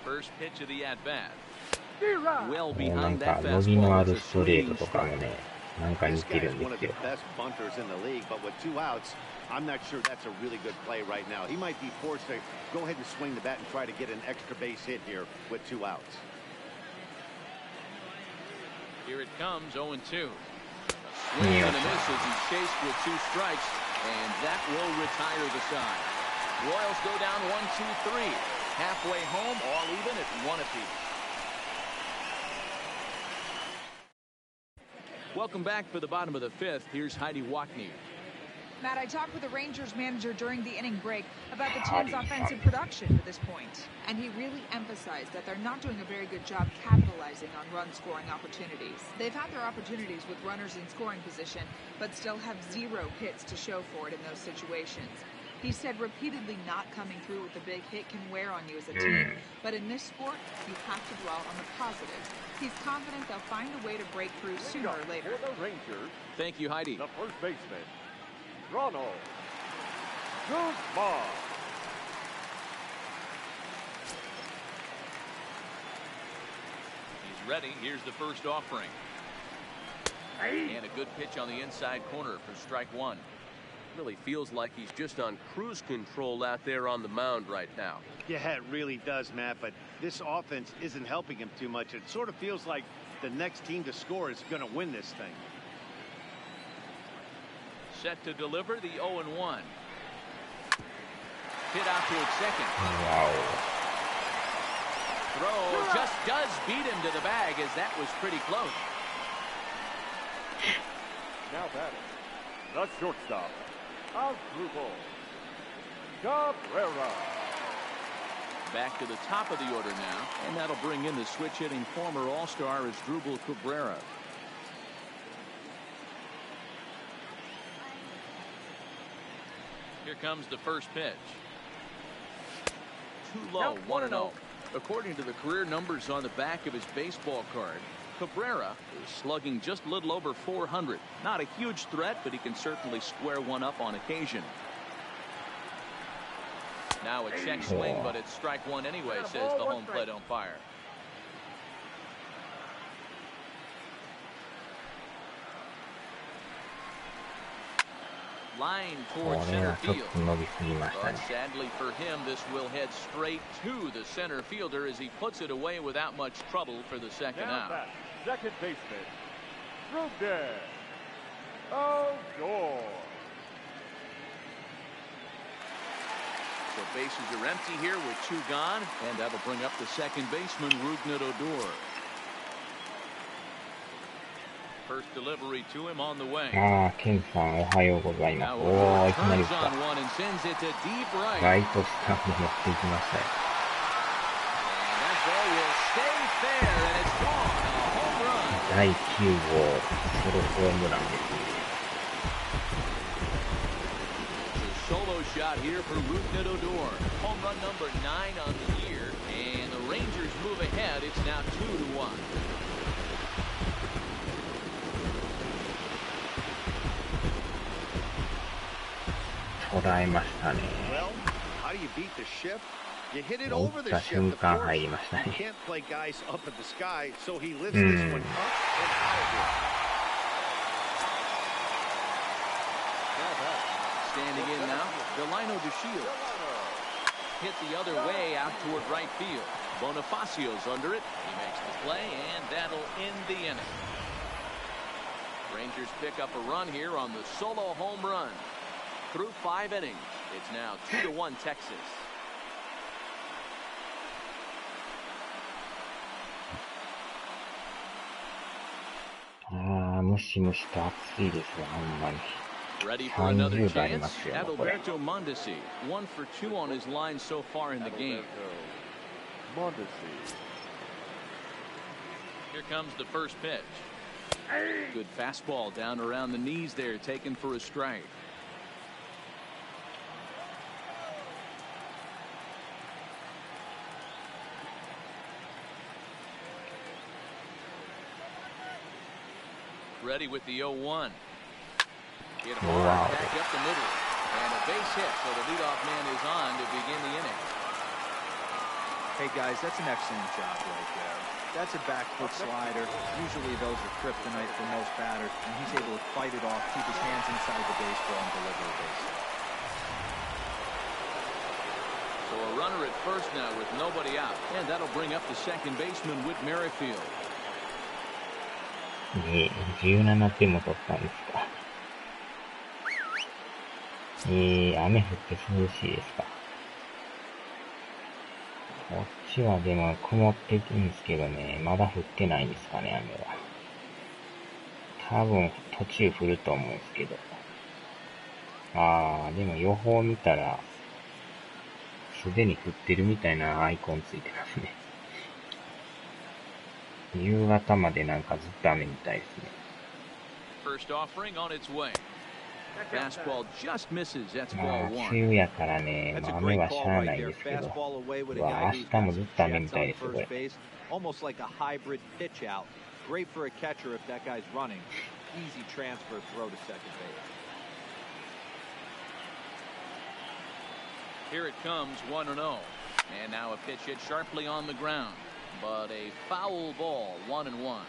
First pitch of the at-bat. Well もうなん behind か that 伸びの fastball あ is る a ストレー swinging トとかも strike. ね、なんか似 This て guy る is んで one of す the よ。 best bunters in the league, but with 2 outs, I'm not sure that's a really good play right now. He might be forced to go ahead and swing the bat and try to get an extra base hit here with 2 outs. Here it comes, 0-2. Swing and a miss as he chased with 2 strikes, and that will retire the side. Royals go down 1-2-3. Halfway home, all even at 1 apiece. Welcome back for the bottom of the 5th. Here's Heidi Wackney. Matt, I talked with the Rangers manager during the inning break about the team's offensive production to this point, and he really emphasized that they're not doing a very good job capitalizing on run-scoring opportunities. They've had their opportunities with runners in scoring position, but still have 0 hits to show for it in those situations. He said repeatedly not coming through with a big hit can wear on you as a team, but in this sport, you have to dwell on the positives. He's confident they'll find a way to break through sooner or later. For the Rangers, Thank you, Heidi. the first baseman, Ronald Guzman. He's ready. Here's the first offering. And a good pitch on the inside corner for strike 1. Really feels like he's just on cruise control out there on the mound right now. Yeah, it really does, Matt, but this offense isn't helping him too much. It sort of feels like the next team to score is going to win this thing. Set to deliver the 0-1. Hit out towards second. Wow. Throw just does beat him to the bag, as that was pretty close. Now batting, the shortstop, Asdrubal Cabrera. Back to the top of the order now, and that'll bring in the switch-hitting former All-Star Asdrubal Cabrera. Here comes the first pitch. Too low, 1-0. According to the career numbers on the back of his baseball card, Cabrera is slugging just a little over 400. Not a huge threat, but he can certainly square one up on occasion. Now a check swing, but it's strike 1 anyway, says the home plate umpire. Line towards center field. But sadly for him, this will head straight to the center fielder as he puts it away without much trouble for the second Now out. back, second baseman, Ruben Odor. So bases are empty here with 2 gone, and that'll bring up the second baseman, Rougned Odor. First delivery to him on the way. ああ、ケンさんおはようございます。 Now おー、いきなり turns 来た。 on one and sends it to deep ラ right. イトスタンド持っていきましたよ。 And that ball will stay fair, and it's gone. A home run. 第9号ソロホームランです。 It's a solo shot here for Rougned Odor. Home run number 9 on the year, and the Rangers move ahead. It's now 2-1. 捉えましたね。 Well, how do you beat the shift? You hit it 打 over っ the た shift, 瞬 of 間 course. 入りました You ね。 can't play guys up in the sky, so he lifts this one up and out of here. Standing in now, Delino DeShields. Hit the other way out toward right field. Bonifacio's under it. He makes the play, and that'll end the inning. Rangers pick up a run here on the solo home run. Through 5 innings, it's now 2-1 Texas. ああ、ムシムシと暑いですわ、ほんまに。Ready for another 30度ありま chance? すよ、これ。 Adalberto Mondesi, 1 for 2 on his line so far in the game. Mondesi. Here comes the first pitch. Good fastball down around the knees there, taken for a strike. Ready with the 0-1. Hit hard, back up the middle. And a base hit, so the leadoff man is on to begin the inning. Hey guys, that's an excellent job right there. That's a back foot slider. Usually those are kryptonite for most batters, and he's able to fight it off, keep his hands inside the baseball, and deliver a base hit. So a runner at first now with nobody out, and that'll bring up the second baseman, Whit Merrifield. 17点も取ったんですか。雨降って涼しいですか。こっちはでも曇ってるんですけどね、まだ降ってないんですかね、雨は。多分途中降ると思うんですけど。でも予報見たら、すでに降ってるみたいなアイコンついてますね。夕方までなんかずっと雨みたいですね。First offering on its way. Fastball just misses. That's ball 1. 梅雨やからね、雨はしゃあないですけど。明日もずっと雨みたいですよ、これ。Almost like a hybrid pitch out. Great for a catcher if that guy's running. Easy transfer throw to second base. Here it comes, 1-0. And now a pitch hit sharply on the ground. But a foul ball, 1-1.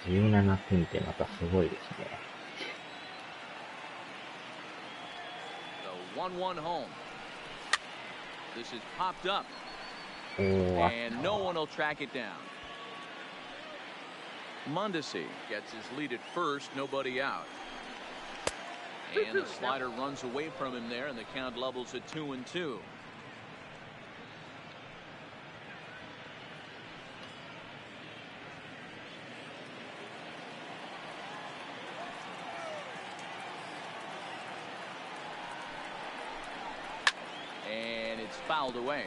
17点ってまたすごいですね。The 1-1 home. This is popped up. And no one will track it down. Mondesi gets his lead at first, nobody out. And the slider runs away from him there, and the count levels at 2-2. And it's fouled away.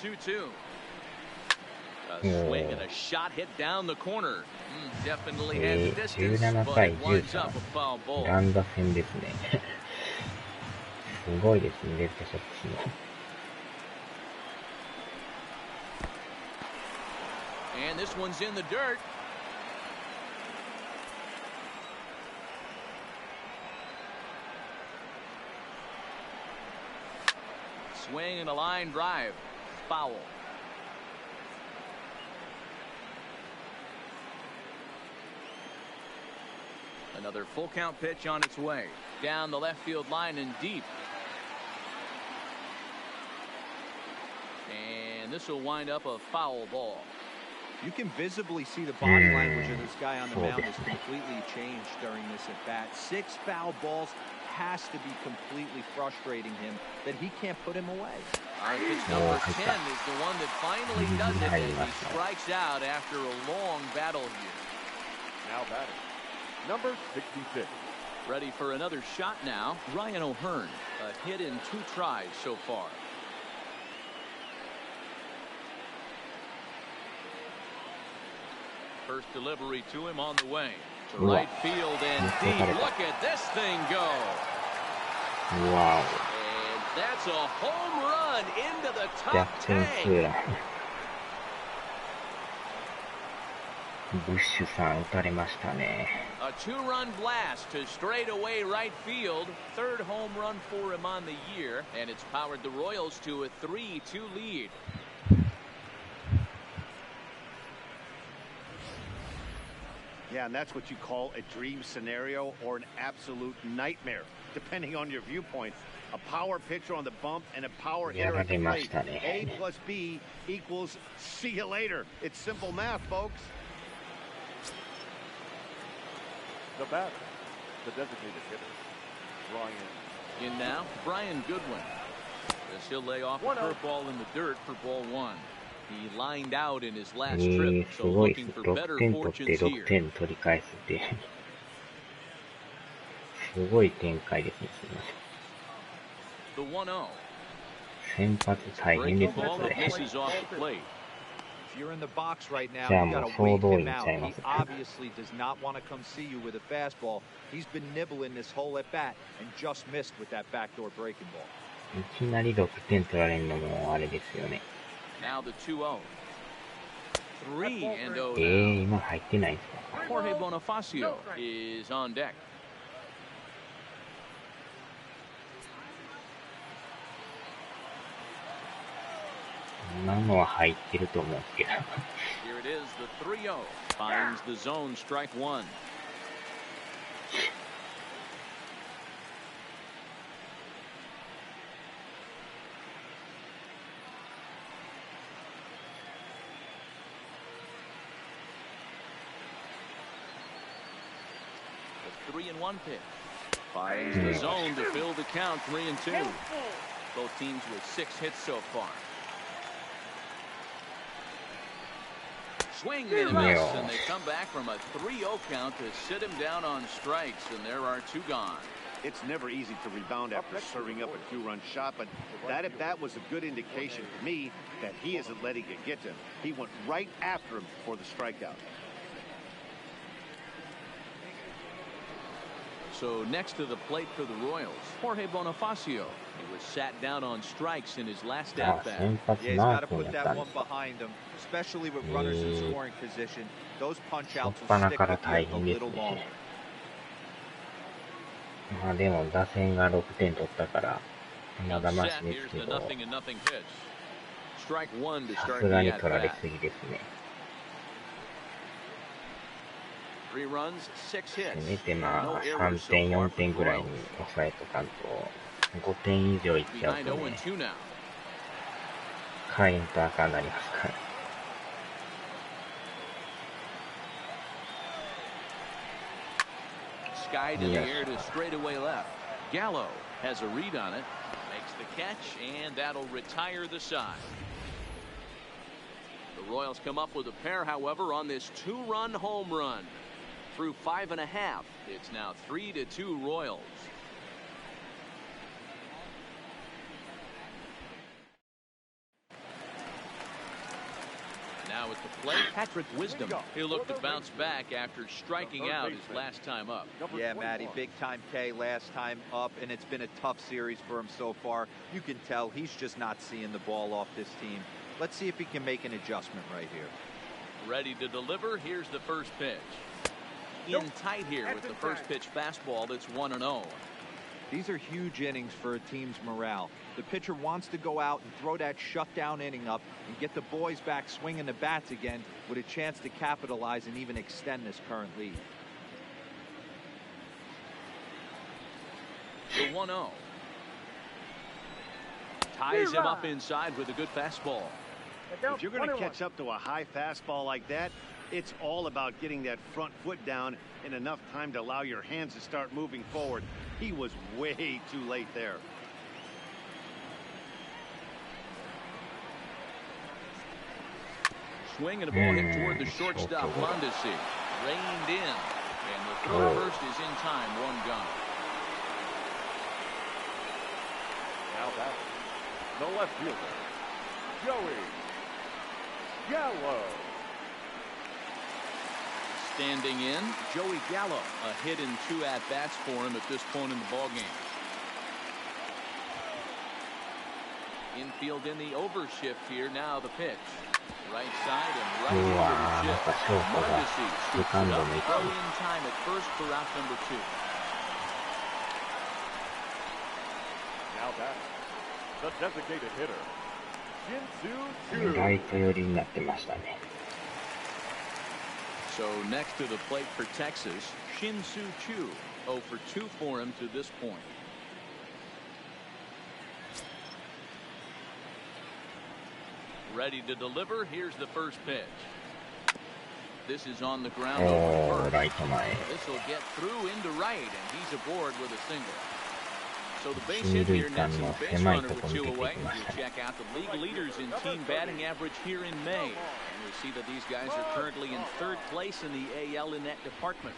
The 2-2. A swing and a shot hit down the corner. Definitely has distance, but it winds up a foul ball. ランダ戦ですね。すごいですね、レッドソックスの。And this one's in the dirt. Swing and a line drive. Foul. Another full count pitch on its way. Down the left field line and deep. And this will wind up a foul ball. You can visibly see the body language of this guy on the mound has completely changed during this at bat. 6 foul balls has to be completely frustrating him that he can't put him away. Pitch number 10 is the one that finally does it as he strikes out after a long battle here. Now batting, number 66. Ready for another shot now, Ryan O'Hearn. A hit in 2 tries so far. First delivery to him on the way. To right field and deep. Look at this thing go. Wow. And that's a home run into the top 10. ブッシュさん打たれましたね。A 2-run blast to straightaway right field. 3rd home run for him on the year. And it's powered the Royals to a 3-2 lead. Yeah, and that's what you call a dream scenario or an absolute nightmare, depending on your viewpoint. A power pitcher on the bump and a power hitter at the plate. A plus B equals see you later. It's simple math, folks. The batter, the designated hitter, drawing in. In now, Brian Goodwin. As he'll lay off a curveball in the dirt for ball one. He lined out in his last trip, す so ごい looking です。 for 6 better 点取って fortunes 6 here. 点取り返すっていう。すごい展開ですね。すみません。The 1-0. 先発大変ですね、 Ball そ that れ。 misses off the plate. If you're in the box right now, じゃあ you もう gotta 総 wait 動 him 員し out. ちゃいま He す。 obviously does not want to come see you with a fastball. He's been nibbling this whole at bat and just missed with that backdoor breaking ball. いきなり6点取られるのもあれですよね。Now the 2-0. 3-0. 今入ってないんですか。 Jorge Bonifacio is on deck. 今のは入ってると思うんですけど。 Here it is, the 3-0. Finds the zone, strike one. The 3-1 pitch. Finds the zone to fill the count, 3-2. Both teams with 6 hits so far. Swing and a miss, and they come back from a 3-0 count to sit him down on strikes, and there are 2 gone. It's never easy to rebound after serving up a 2-run shot, but that at bat was a good indication for me that he isn't letting it get to him. He went right after him for the strikeout. So next to the plate for the Royals, Jorge Bonifacio. He was sat down on strikes in his last at bat. 先発 Yeah, he's ナ got ー to 君 put やっ that たんで one すか。 behind him, especially with runners in scoring position. Those punch 初っ outs will 端 stick から with 大 you a 変です little ね。 longer. まあでも打線が6点取ったからまだマシ Set, です here's け the ど、 nothing and nothing pitch. Strike one to さ start すが the に at 取られ bat. すぎですね。 3 runs, 6せ hits. めてま No あ errors 3 so 点 far 4 for 点 the ぐらいに Royals. 抑えとかんと5点以上いっちゃう Behind とね、 0-2 now. カインと赤になりますから。 Skied in the air to straightaway left. Gallo has a read on it, makes the catch, and that'll retire the side. The Royals come up with a pair, however, on this 2-run home run. Through 5 1/2, it's now 3-2 Royals. Now at the plate, Patrick Wisdom. He'll look to bounce back after striking out his last time up. Yeah, Matty, big time K last time up, and it's been a tough series for him so far. You can tell he's just not seeing the ball off this team. Let's see if he can make an adjustment right here. Ready to deliver. Here's the first pitch. In tight here with the first pitch fastball that's 1-0. These are huge innings for a team's morale. The pitcher wants to go out and throw that shutdown inning up and get the boys back swinging the bats again with a chance to capitalize and even extend this current lead. The 1-0. Ties him up inside with a good fastball. If you're going to catch up to a high fastball like that, it's all about getting that front foot down in enough time to allow your hands to start moving forward. He was way too late there. Swing and a ball hit toward the shortstop, Mondesi. Reined in. And the throw first is in time, 1 gone. Now that the left fielder, Joey Gallo. Standing in, Joey Gallo. A hit in 2 at-bats for him at this point in the ballgame. Infield in the overshift here. Now the pitch. Right side and right into the shift. Mondesi scoops it up. Throw in time at first for out number 2. Now that the designated hitter, Shin-Soo Choo. ライト寄りになってましたね。 So next to the plate for Texas, Shin-Soo Choo. 0 for 2 for him to this point. Ready to deliver. Here's the first pitch. This is on the ground over first. ライト前。 This will get through into right, and he's aboard with a single. So the base hit here nets the base runner with 2 away. We'll check out the league leaders in team batting average here in May. And we see that these guys are currently in 3rd place in the AL in that department.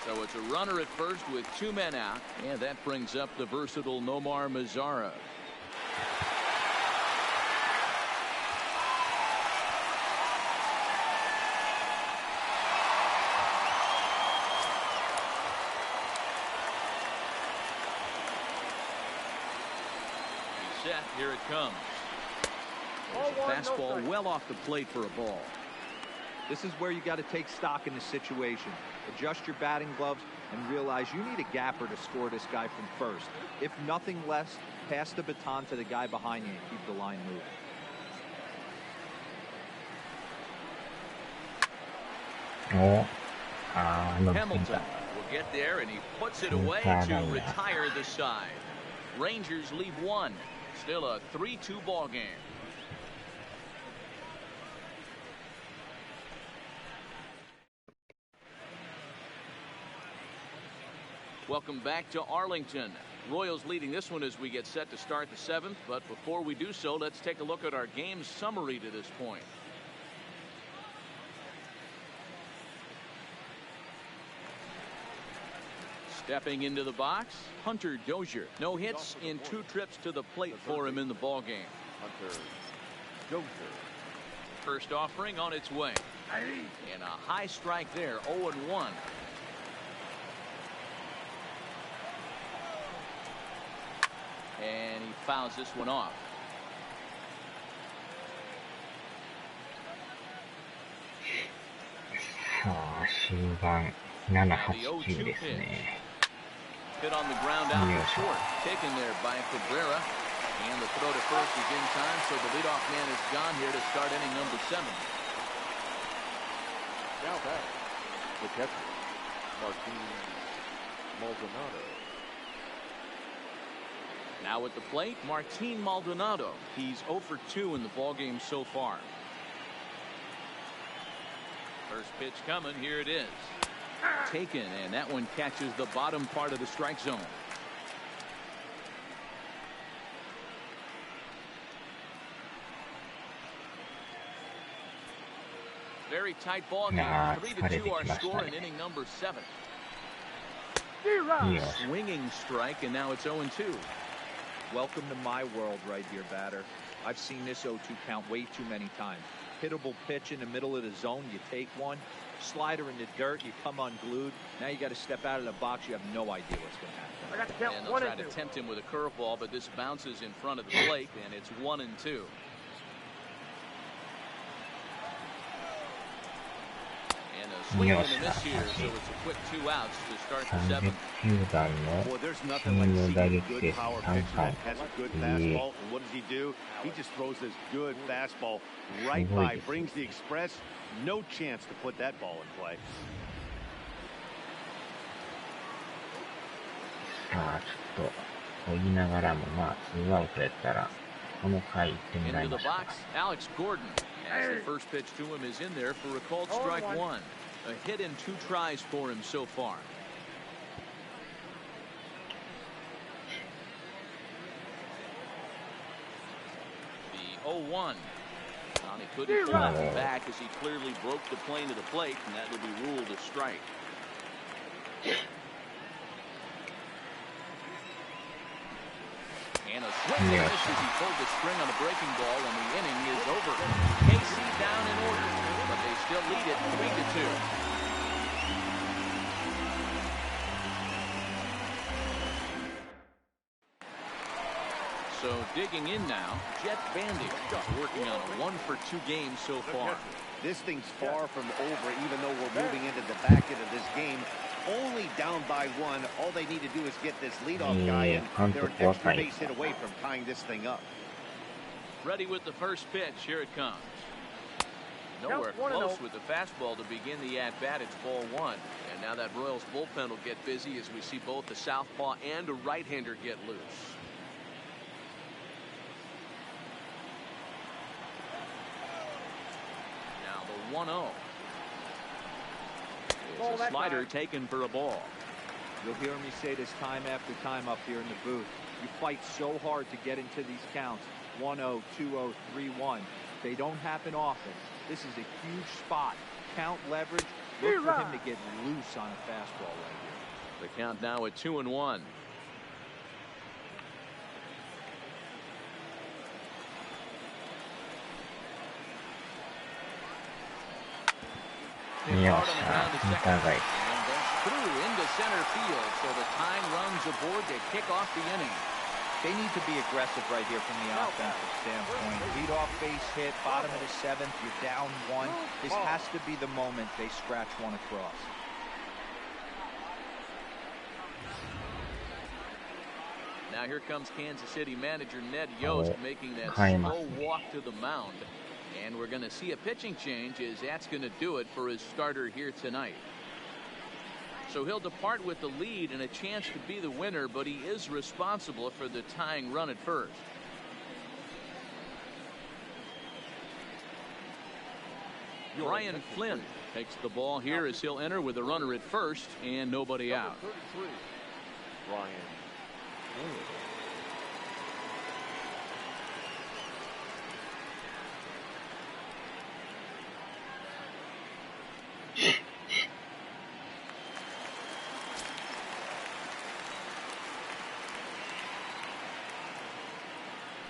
So it's a runner at first with 2 men out, and that brings up the versatile Nomar Mazara. He's set. Here it comes. There's a fastball well off the plate for a ball. This is where you got to take stock in the situation. Adjust your batting gloves and realize you need a gapper to score this guy from first. If nothing less, pass the baton to the guy behind you and keep the line moving. Hamilton will get there, and he puts it away to retire the side. Rangers leave 1. Still a 3-2 ball game. Welcome back to Arlington. Royals leading this one as we get set to start the 7th. But before we do so, let's take a look at our game summary to this point. Stepping into the box, Hunter Dozier. No hits in 2 trips to the plate for him in the ball game. Hunter Dozier. First offering on its way. And a high strike there, 0-1. And he fouls this one off.終盤7、8、9ですね。 Hit on the ground out to short. Taken there by Cabrera. And the throw to first is in time, so the leadoff man is gone here to start inning number 7. Now back, the catcher, Martin Maldonado. Now at the plate, Martin Maldonado. He's 0 for 2 in the ballgame so far. First pitch coming. Here it is. Taken, and that one catches the bottom part of the strike zone. Very tight ball game. 3-2 our score in inning number 7. Swinging strike, and now it's 0-2. Welcome to my world right here, batter. I've seen this 0-2 count way too many times. Hittable pitch in the middle of the zone, you take one. Slider in the dirt, you come unglued. Now you got to step out of the box. You have no idea what's going to happen. And they'll try to tempt him with a curveball, but this bounces in front of the plate, and it's 1-2. And a swing and a miss here, so it's a quick 2 outs to start the 7th. Well, there's nothing like seeing a good power pitcher that has a good fastball. And what does he do? He just throws this good fastball right by, brings the express. No chance to put that ball in play. さあ、ちょっと追いながらも、まあ、2アウトやったら、この回1点になり Into ま the した。 box, Alex Gordon. As the first pitch to him is in there for a called strike 1. A hit in 2 tries for him so far. The 0-1. He couldn't pull it back as he clearly broke the plane to the plate, and that will be ruled a strike. And a swing and miss as he pulled the string on the breaking ball, and the inning is over. KC down in order, but they still lead it 3-2. So digging in now, Jet Bandy working on a 1 for 2 game so far. This thing's far from over, even though we're moving into the back end of this game. Only down by 1. All they need to do is get this leadoff guy in. They're an extra base hit away from tying this thing up. Ready with the first pitch. Here it comes. Nowhere close with the fastball to begin the at-bat. It's ball 1. And now that Royals bullpen will get busy as we see both the southpaw and a right-hander get loose. Now the 1-0. It's a slider taken for a ball. You'll hear me say this time after time up here in the booth. You fight so hard to get into these counts. 1-0, 2-0, 3-1. They don't happen often. This is a huge spot. Count leverage. Look for him to get loose on a fastball right here. The count now at 2-1. Through into center field, so the tying runs aboard to kick off the inning. They need to be aggressive right here from the offensive standpoint. Lead-off base hit, bottom of the seventh, you're down one. This has to be the moment they scratch one across. Now here comes Kansas City manager Ned Yost making that slow walk to the mound. And we're going to see a pitching change as that's going to do it for his starter here tonight. So he'll depart with the lead and a chance to be the winner, but he is responsible for the tying run at first. Brian Flynn takes the ball here as he'll enter with a runner at first and nobody out. Brian Flynn.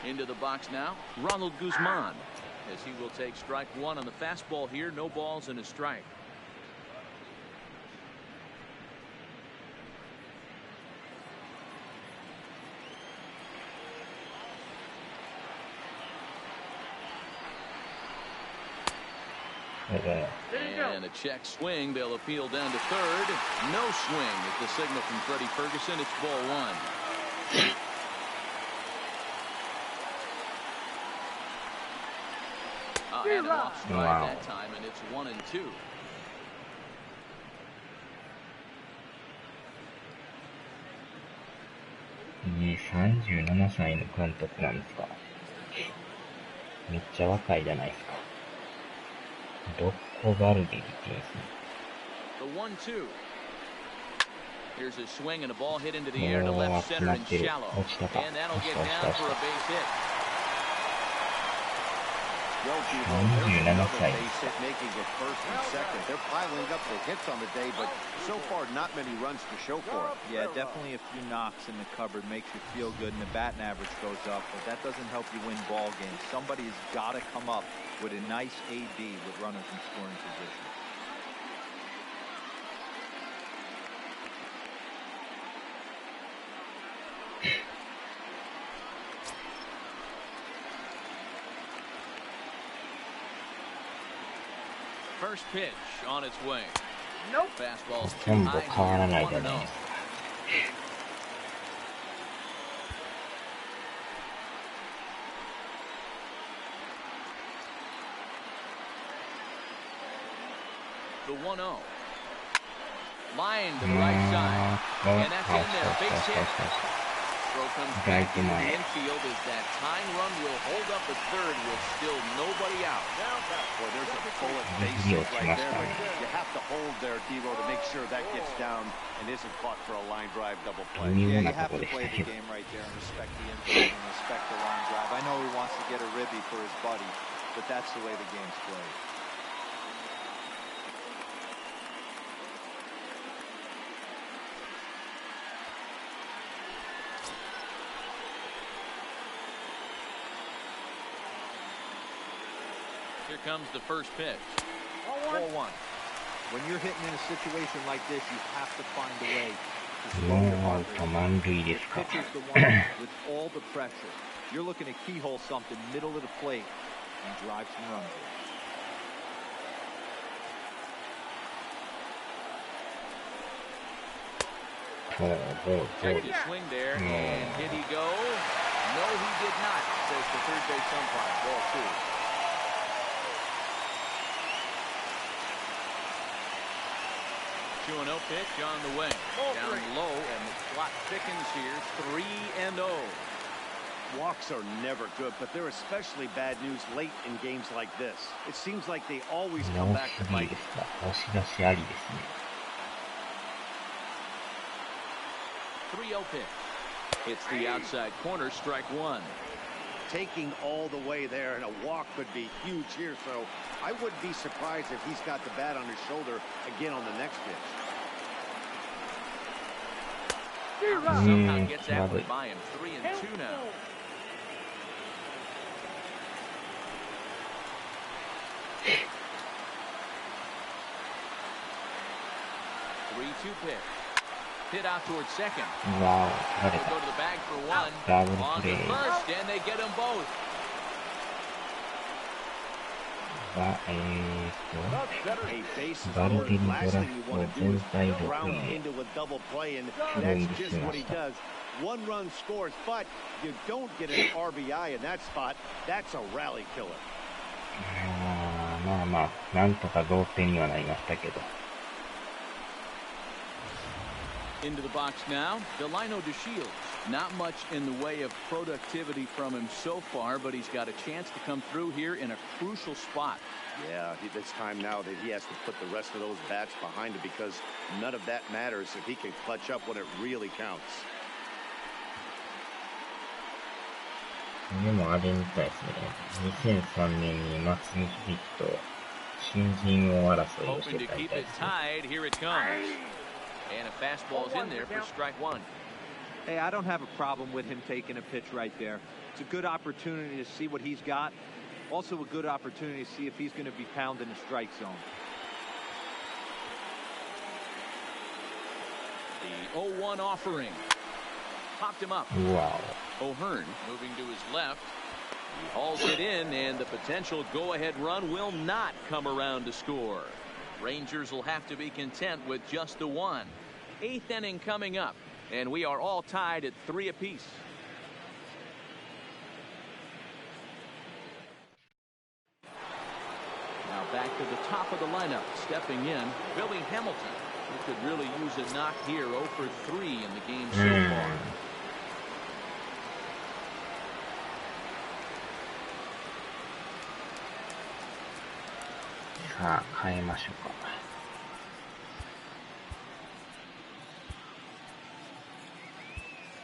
Into the box now, Ronald Guzman, as he will take strike one on the fastball here. No balls and a strike. And a check swing. They'll appeal down to third. No swing is the signal from Freddie Ferguson. It's ball one. And an off strike that time, and it's 1-2. He 37歳の監督なんですか。めっちゃ若いじゃないですか。どこバルディって言うんですね。The 1-2. Here's a swing and a ball hit into the air to left center and shallow. And that'll get down for a base hit. 37歳。Making it first and second. They're piling up the hits on the day, but so far not many runs to show for it. Yeah, definitely a few knocks in the cupboard makes you feel good, and the batting average goes up, but that doesn't help you win ball games. Somebody's got to come up with a nice AD with runners in scoring position. First pitch on its way. Nope. Fastball's too 全部 high. 変わらないじゃないですか。The 1-0. Line to the right side. And that's in there. Base hit. Throw comes back into the infield as that tying run will hold up at third with still nobody out. Boy, there's a bullet base hit right there. You have to hold there, D-Row, to make sure that gets down and isn't caught for a line drive double play. Yeah, you have to play the game right there and respect the infield and respect the line drive. I know he wants to get a ribby for his buddy, but that's the way the game's played. Here comes the first pitch. 4-1. When you're hitting in a situation like this, you have to find a way to slow your heart rate. The pitcher's the one with all the pressure. You're looking to keyhole something middle of the plate and drive some runs. Check his swing there, and did he go? No, he did not, says the third base umpire. Ball two. Two 2-0 pitch on the way. Down low, and the clock thickens here. 3-0. Walks are never good, but they're especially bad news late in games like this. It seems like they always come back to bite. 3-0 pitch. It's the outside corner, strike one. Taking all the way there, and a walk could be huge here, so I wouldn't be surprised if he's got the bat on his shoulder again on the next pitch. Somehow gets that one by him. 3-2 now. Pitch. Hit out towards second. Wow. They go to the bag for one. On to first, and they get them both. バルティリドラフト全体6位で黒入りしました。One run scores, but you don't get an RBI in that spot. That's a rally killer. まあまあ、なんとか同点にはなりましたけど。Into the box now, Delino DeShields. Not much in the way of productivity from him so far, but he's got a chance to come through here in a crucial spot. Yeah, it's time now that he has to put the rest of those bats behind him because none of that matters if he can clutch up when it really counts. でもあれみたいですね。2003年に松井秀喜と新人王争いをしてたみたいですね。And a fastball's in there for strike one. Hey, I don't have a problem with him taking a pitch right there. It's a good opportunity to see what he's got. Also a good opportunity to see if he's going to be pounding the strike zone. The 0-1 offering. Popped him up. Wow. O'Hearn moving to his left. He hauls it in, and the potential go-ahead run will not come around to score. Rangers will have to be content with just the one. 8th inning coming up, and we are all tied at 3 apiece. Now back to the top of the lineup, stepping in, Billy Hamilton. He could really use a knock here, 0 for 3 in the game so far.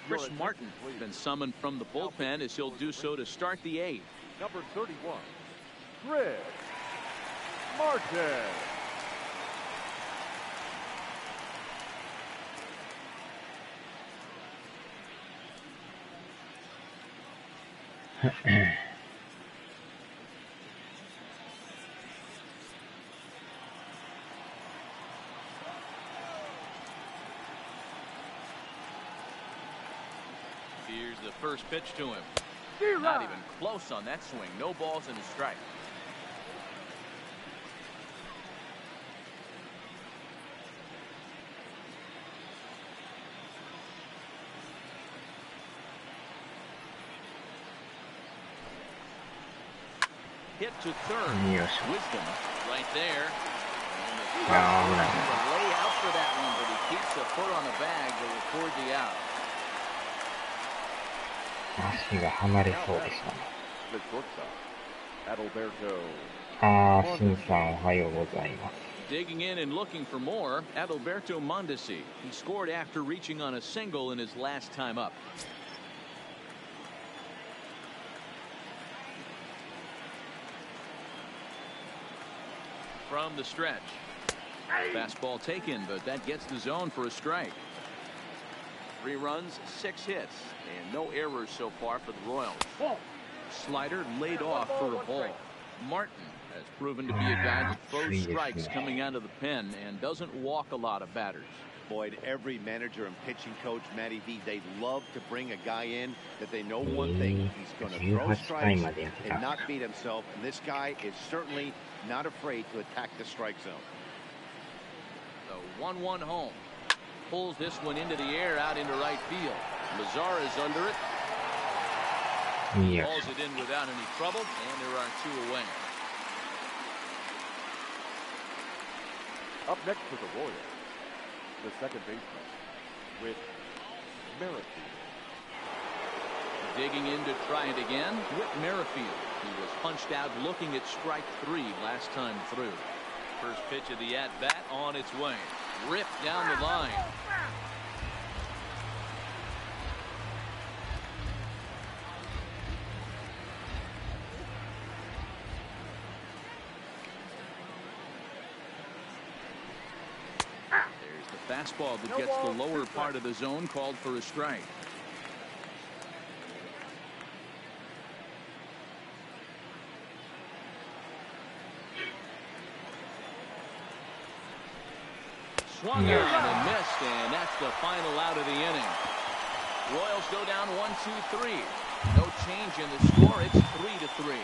Chris Martin has been summoned from the bullpen as he'll do so to start the 8th. Number 31, Chris Martin. Here's the first pitch to him. Not even close on that swing. No balls and a strike. Hit to third. Wisdom right there. And the lay out for that one, but he keeps a foot on the bag to record the out. 足が離れそうでしたね。シンさんおはようございます。Digging in and looking for more, Adalberto Mondesi. He scored after reaching on a single in his last time up. From the stretch. Fastball taken, but that gets the zone for a strike. 3 runs, 6 hits, and no errors so far for the Royals. Slider laid off for a ball. Martin has proven to be a guy that throws strikes coming out of the pen and doesn't walk a lot of batters. Boyd, every manager and pitching coach, Matty V, they love to bring a guy in that they know one thing, he's going to throw strikes and not beat himself, and this guy is certainly not afraid to attack the strike zone. The 1-1 home. Pulls this one into the air out into right field. Lazar is under it. Yes. Hauls it in without any trouble, and there are 2 away. Up next for the Royals, the second baseman with Merrifield. Digging in to try it again, Whit Merrifield. He was punched out looking at strike 3 last time through. First pitch of the at-bat on its way. Ripped down the line. Fastball that gets the lower part of the zone called for a strike. Swung on and missed, and that's the final out of the inning. Royals go down 1-2-3. No change in the score. It's 3-3.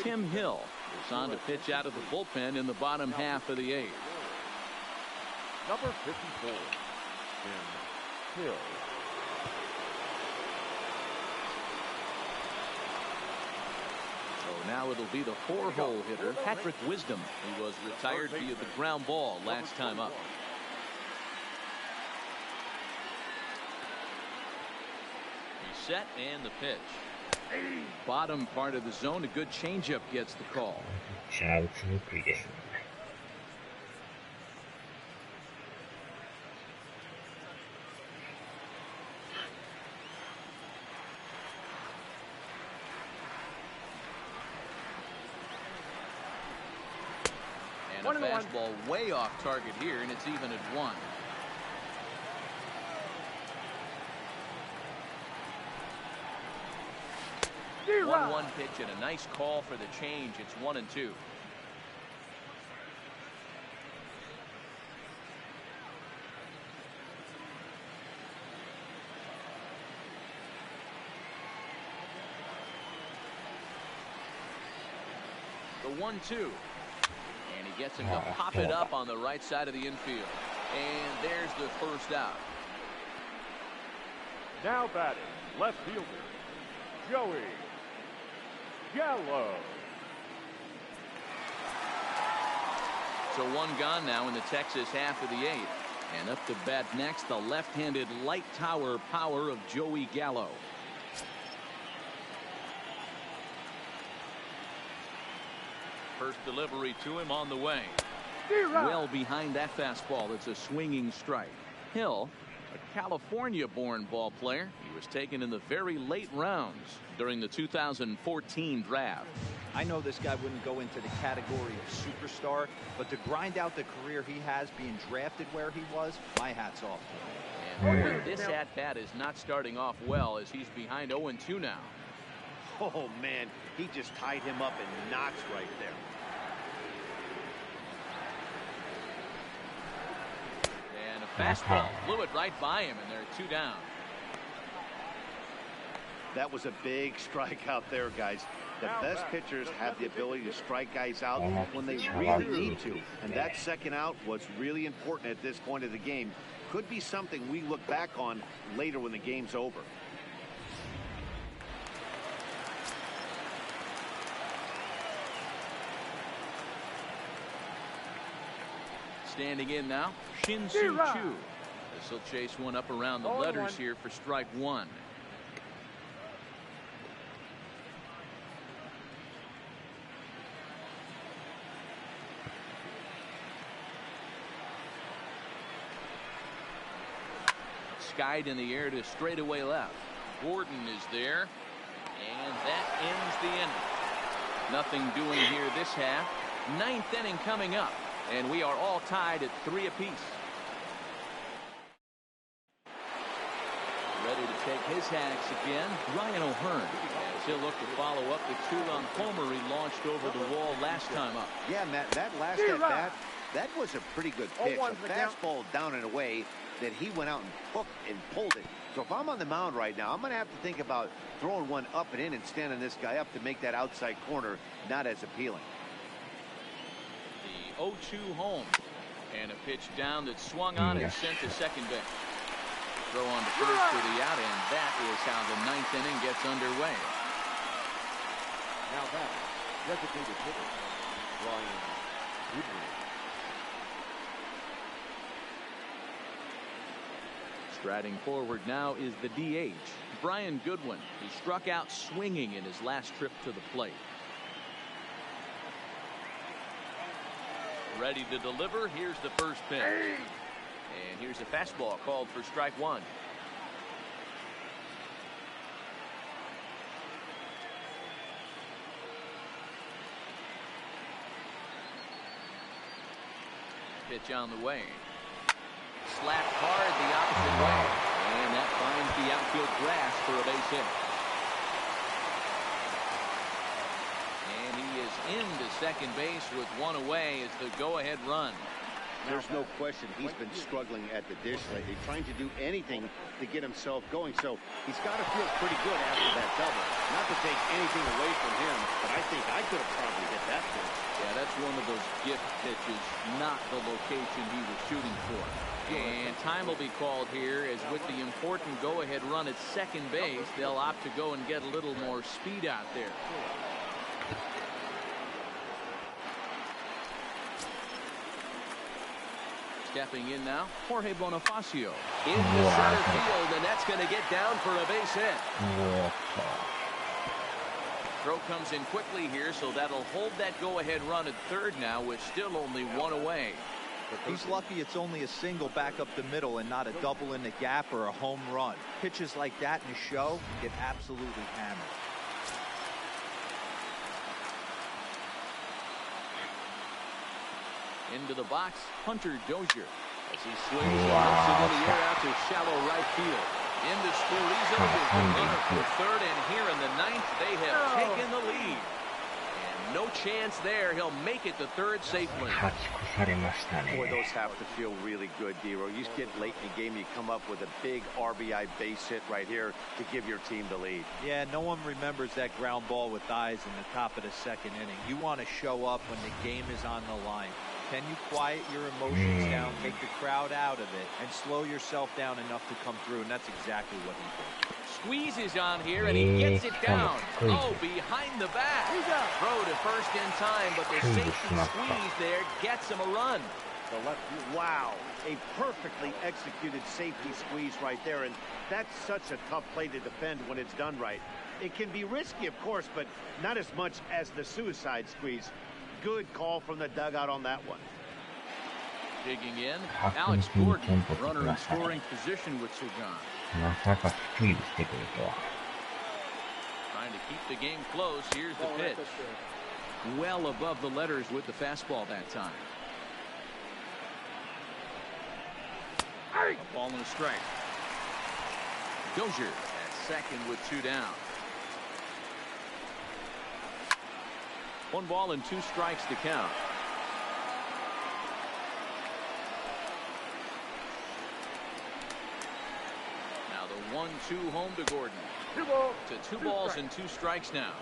Tim Hill is on to pitch out of the bullpen in the bottom half of the eighth. Number 54, Tim Hill. So now it'll be the four-hole hitter, Patrick Wisdom, who was retired via the ground ball last time up. He's set and the pitch. Bottom part of the zone, a good changeup gets the call. And a fastball way off target here, and it's even at 1. One pitch and a nice call for the change. It's 1-2. The 1-2. And he gets him to pop it up on the right side of the infield. And there's the first out. Now batting, left fielder, Joey Gallo. So one gone now in the Texas half of the eighth. And up to bat next, the left-handed light tower power of Joey Gallo. First delivery to him on the way. Well behind that fastball. It's a swinging strike. Hill, a California-born ball player. He was taken in the very late rounds during the 2014 draft. I know this guy wouldn't go into the category of superstar, but to grind out the career he has being drafted where he was, my hat's off to him. And this at-bat is not starting off well as he's behind 0-2 now. Oh, man, he just tied him up in knots right there. And a fastball flew it right by him, and they're 2 down. That was a big strikeout there, guys. The best pitchers have the ability to strike guys out when they really need to. And that second out was really important at this point of the game. Could be something we look back on later when the game's over. Standing in now, Shin-Soo Choo. This will chase one up around the letters here for strike 1. Skied in the air to straightaway left. Gordon is there, and that ends the inning. Nothing doing here this half. 9th inning coming up, and we are all tied at 3 apiece. Ready to take his hacks again, Ryan O'Hearn, as he'll look to follow up the 2-run homer he launched over the wall last time up. Yeah, Matt, that last at bat, that was a pretty good pitch. A fastball down and away that he went out and hooked and pulled it. So if I'm on the mound right now, I'm going to have to think about throwing one up and in and standing this guy up to make that outside corner not as appealing. The 0-2 home, and a pitch down that swung on and sent to second base. Throw on to first for the out, and that is how the 9th inning gets underway. Now that designated hitter, Brian Goodwin. Striding forward now is the DH, Brian Goodwin, who struck out swinging in his last trip to the plate. Ready to deliver. Here's the first pitch. And here's a fastball called for strike 1. Pitch on the way. Slapped hard the opposite way. And that finds the outfield grass for a base hit. And he is into second base with one away as the go-ahead run. There's no question he's been struggling at the dish lately, trying to do anything to get himself going. So he's got to feel pretty good after that double. Not to take anything away from him, but I think I could have probably hit that pitch. Yeah, that's one of those gift pitches, not the location he was shooting for. And time will be called here as with the important go-ahead run at second base, they'll opt to go and get a little more speed out there. Stepping in now, Jorge Bonifacio in the center field, and that's going to get down for a base hit. Throw comes in quickly here, so that'll hold that go-ahead run at third now with still only one away. He's lucky it's only a single back up the middle and not a double in the gap or a home run. Pitches like that in a show get absolutely hammered. Into the box, Hunter Dozier. As he swings and looks into the air out to shallow right field. Into Squarizo is the runner for third, and here in the ninth, they have taken the lead. And no chance there. He'll make it to third safely. Boy, those have to feel really good, Dero. You get late in the game, you come up with a big RBI base hit right here to give your team the lead. Yeah, no one remembers that ground ball with eyes in the top of the second inning. You want to show up when the game is on the line. Can you quiet your emotions down, take the crowd out of it, and slow yourself down enough to come through? And that's exactly what he did. Squeezes on here, and he gets it down. Oh, behind the back. Throw to first in time, but the safety squeeze there gets him a run. The left, wow, a perfectly executed safety squeeze right there, and that's such a tough play to defend when it's done right. It can be risky, of course, but not as much as the suicide squeeze. Good call from the dugout on that one. Digging in, Alex Gordon, runner in scoring position with Sugan. Trying to keep the game close. Here's the pitch. Well above the letters with the fastball that time. A ball and a strike. Dozier at second with two down. 1 ball and 2 strikes to count. Now the 1-2 home to Gordon. To 2 balls and 2 strikes now.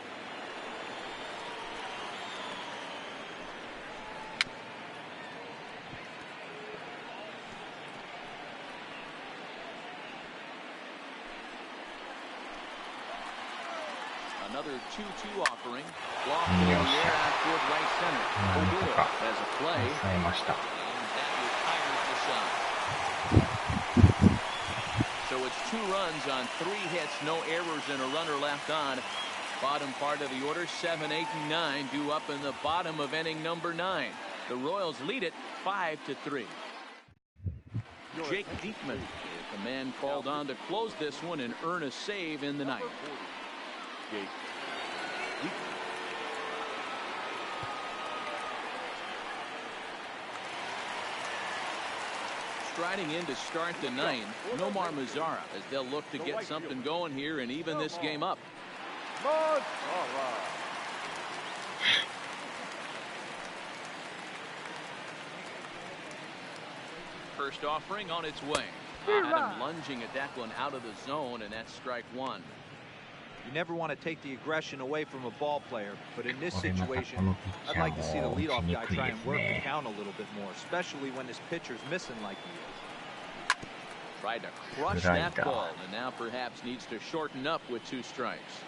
Another 2-2 offering. Lofted in the air out toward right center. O'Doyle has a play. And that retires the side. So it's 2 runs on 3 hits, no errors, and a runner left on. Bottom part of the order, 7, 8, and 9, due up in the bottom of inning number 9. The Royals lead it 5-3. Jake Diekman is the man called on to close this one and earn a save in the ninth. Striding in to start the ninth, Nomar Mazara, as they'll look to get something going here and even this game up. First offering on its way. Had him lunging at that one out of the zone, and that's strike 1. You never want to take the aggression away from a ball player, but in this situation, I'd like to see the leadoff guy try and work the count a little bit more, especially when his pitcher's missing like he is. Tried to crush that ball, and now perhaps needs to shorten up with 2 strikes.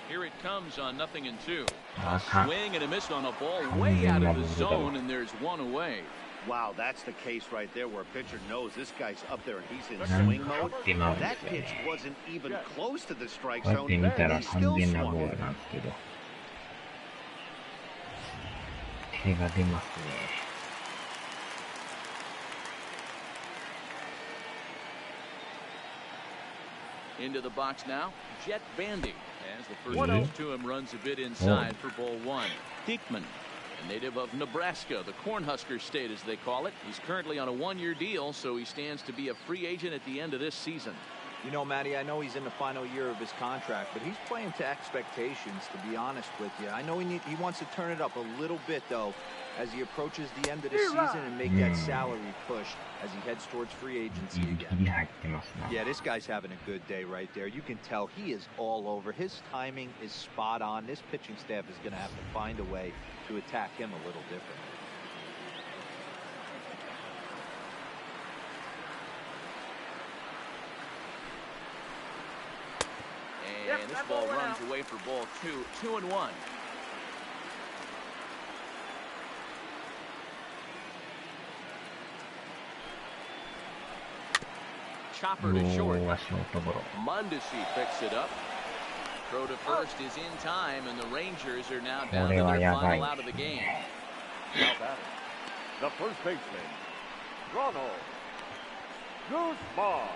Here it comes on 0-2. A swing and a miss on a ball way out of the zone, and there's 1 away. Wow, that's the case right there where a pitcher knows this guy's up there and he's in swing mode. That pitch wasn't even close to the strike zone. He still swung it. Into the box now, Jet Bandy. As the first pitch to him runs a bit inside for ball one. Diekman, a native of Nebraska, the Cornhusker State as they call it. He's currently on a one-year deal, so he stands to be a free agent at the end of this season. You know, Matty, I know he's in the final year of his contract, but he's playing to expectations, to be honest with you. I know he wants to turn it up a little bit, though, as he approaches the end of the season and make that salary push as he heads towards free agency again. Yeah, this guy's having a good day right there. You can tell he is all over. His timing is spot on. This pitching staff is going to have to find a way to attack him a little differently. And this ball runs away for ball two. 2-1. Chopper to short. Mondesi picks it up. Throw to first is in time, and the Rangers are now down to their final out of the game. Now batting, the first baseman, Ronald Guzman.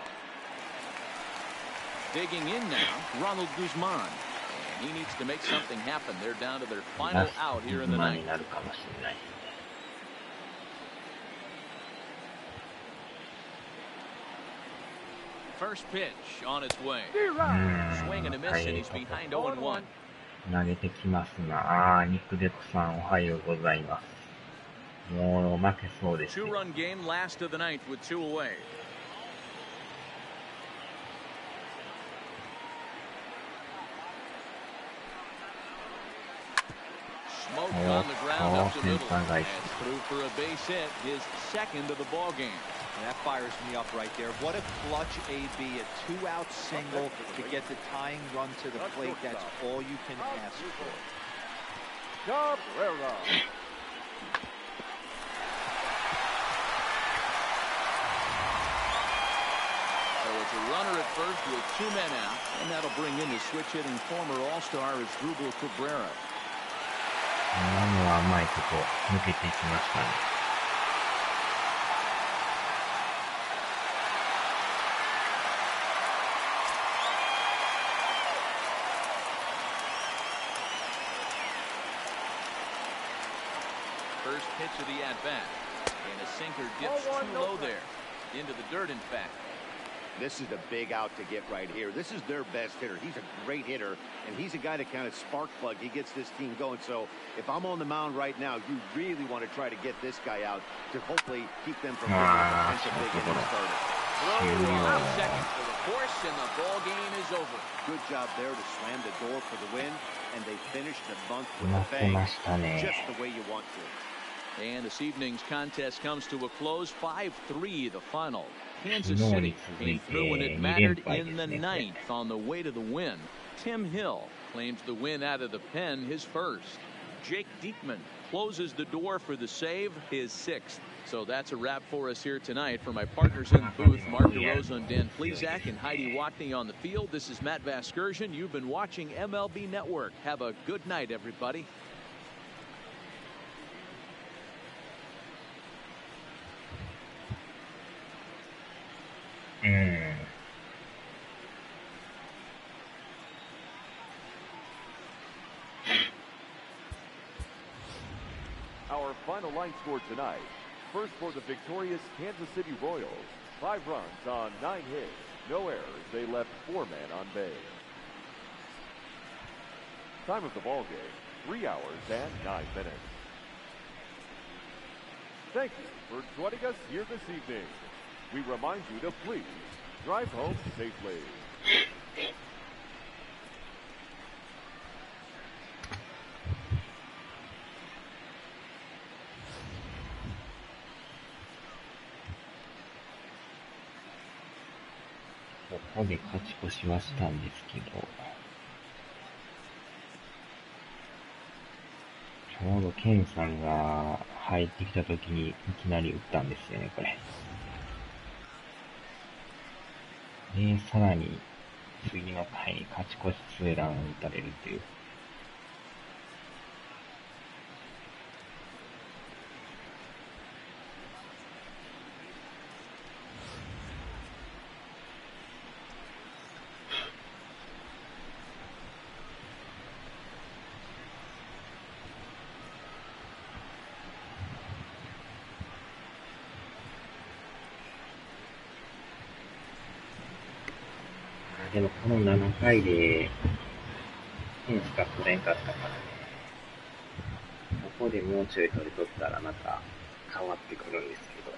Digging in now, Ronald Guzman. And he needs to make something happen. They're down to their final out here in the ninth. First pitch on its way. Swing and a miss, and he's behind 0-1. 投げてきますが、肉デコさんおはようございます。もう負けそうです。Two-run game, last of the ninth with two away. Smoke on the ground up the middle. And through for a base hit, his second of the ball game. And that fires me up right there. What a clutch AB, a two-out single to get the tying run to the plate. That's all you can ask for. Cabrera. So it's a runner at first with two men out, and that'll bring in the switch-hitting former All-Star Asdrubal Cabrera. 今のは甘いとこ抜けていきましたね。First pitch of the at-bat, and a sinker dips too low there, into the dirt in fact. This is the big out to get right here. This is their best hitter. He's a great hitter, and he's a guy that kind of spark plug. He gets this team going. So if I'm on the mound right now, you really want to try to get this guy out to hopefully keep them from getting a potential big inning started. Throw second for the force, and the ball game is over. Good job there to slam the door for the win, and they finished the month with a bang, just the way you want to. And this evening's contest comes to a close. 5-3 the final. Kansas City came through when it mattered in the ninth on the way to the win. Tim Hill claims the win out of the pen, his first. Jake Diekman closes the door for the save, his sixth. So that's a wrap for us here tonight. For my partners in the booth, Mark DeRosa and Dan Plesac and Heidi Watney on the field, this is Matt Vasgersian. You've been watching MLB Network. Have a good night, everybody. Our final line score tonight. First for the victorious Kansas City Royals. 5 runs on 9 hits. No errors. They left 4 men on base. Time of the ball game, 3 hours and 9 minutes. Thank you for joining us here this evening. We remind you to please drive home safely.ここで勝ち越しはしたんですけど、ちょうどケンさんが入ってきた時にいきなり打ったんですよね、これ。で、さらに次の回に勝ち越しツーランを打たれるという。でもこの7回で、点しか取れんかったからね。ここでもうちょい取り取ったらまた変わってくるんですけど。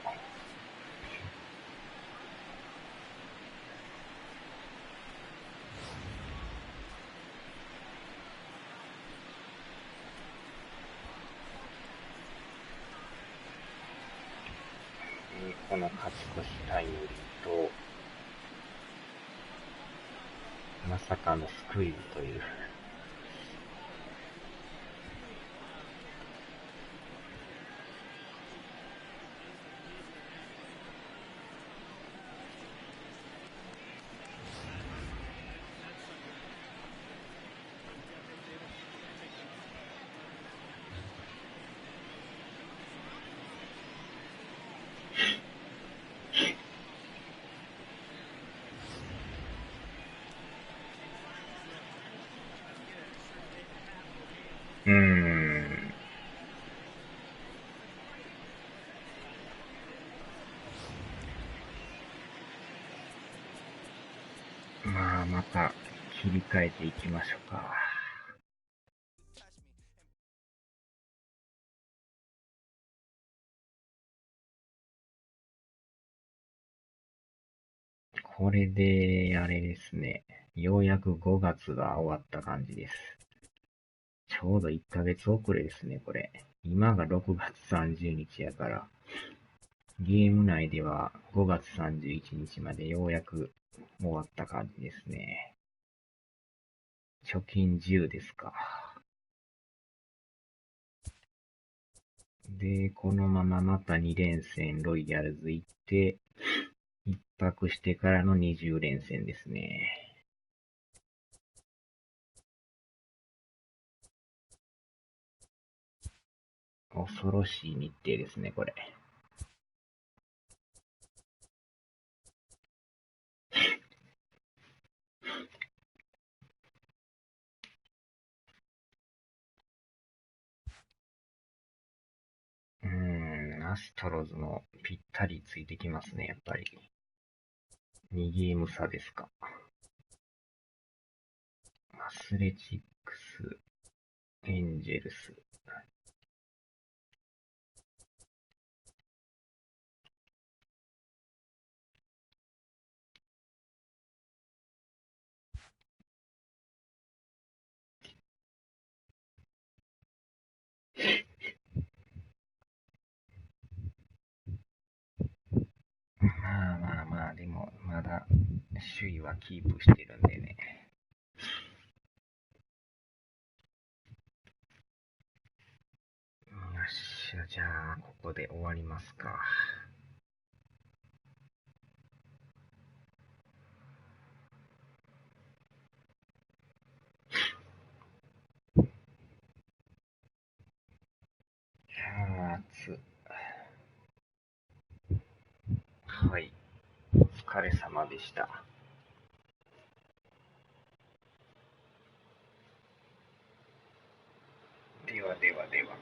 この勝ち越しタイムリーと、まさかのスクイズという。まあ、また切り替えていきましょうか。これで、あれですね。ようやく5月が終わった感じです。ちょうど1ヶ月遅れですね、これ。今が6月30日やから、ゲーム内では5月31日までようやく終わった感じですね。貯金10ですか。で、このまままた2連戦ロイヤルズ行って、一泊してからの20連戦ですね。恐ろしい日程ですね、これ。アストロズもぴったりついてきますね、やっぱり。2ゲーム差ですか。アスレチックス、エンジェルス。まあまあまあ、でも、まだ、首位はキープしてるんでね。よっしゃ、じゃあ、ここで終わりますか。はい。お疲れ様でした。ではではでは。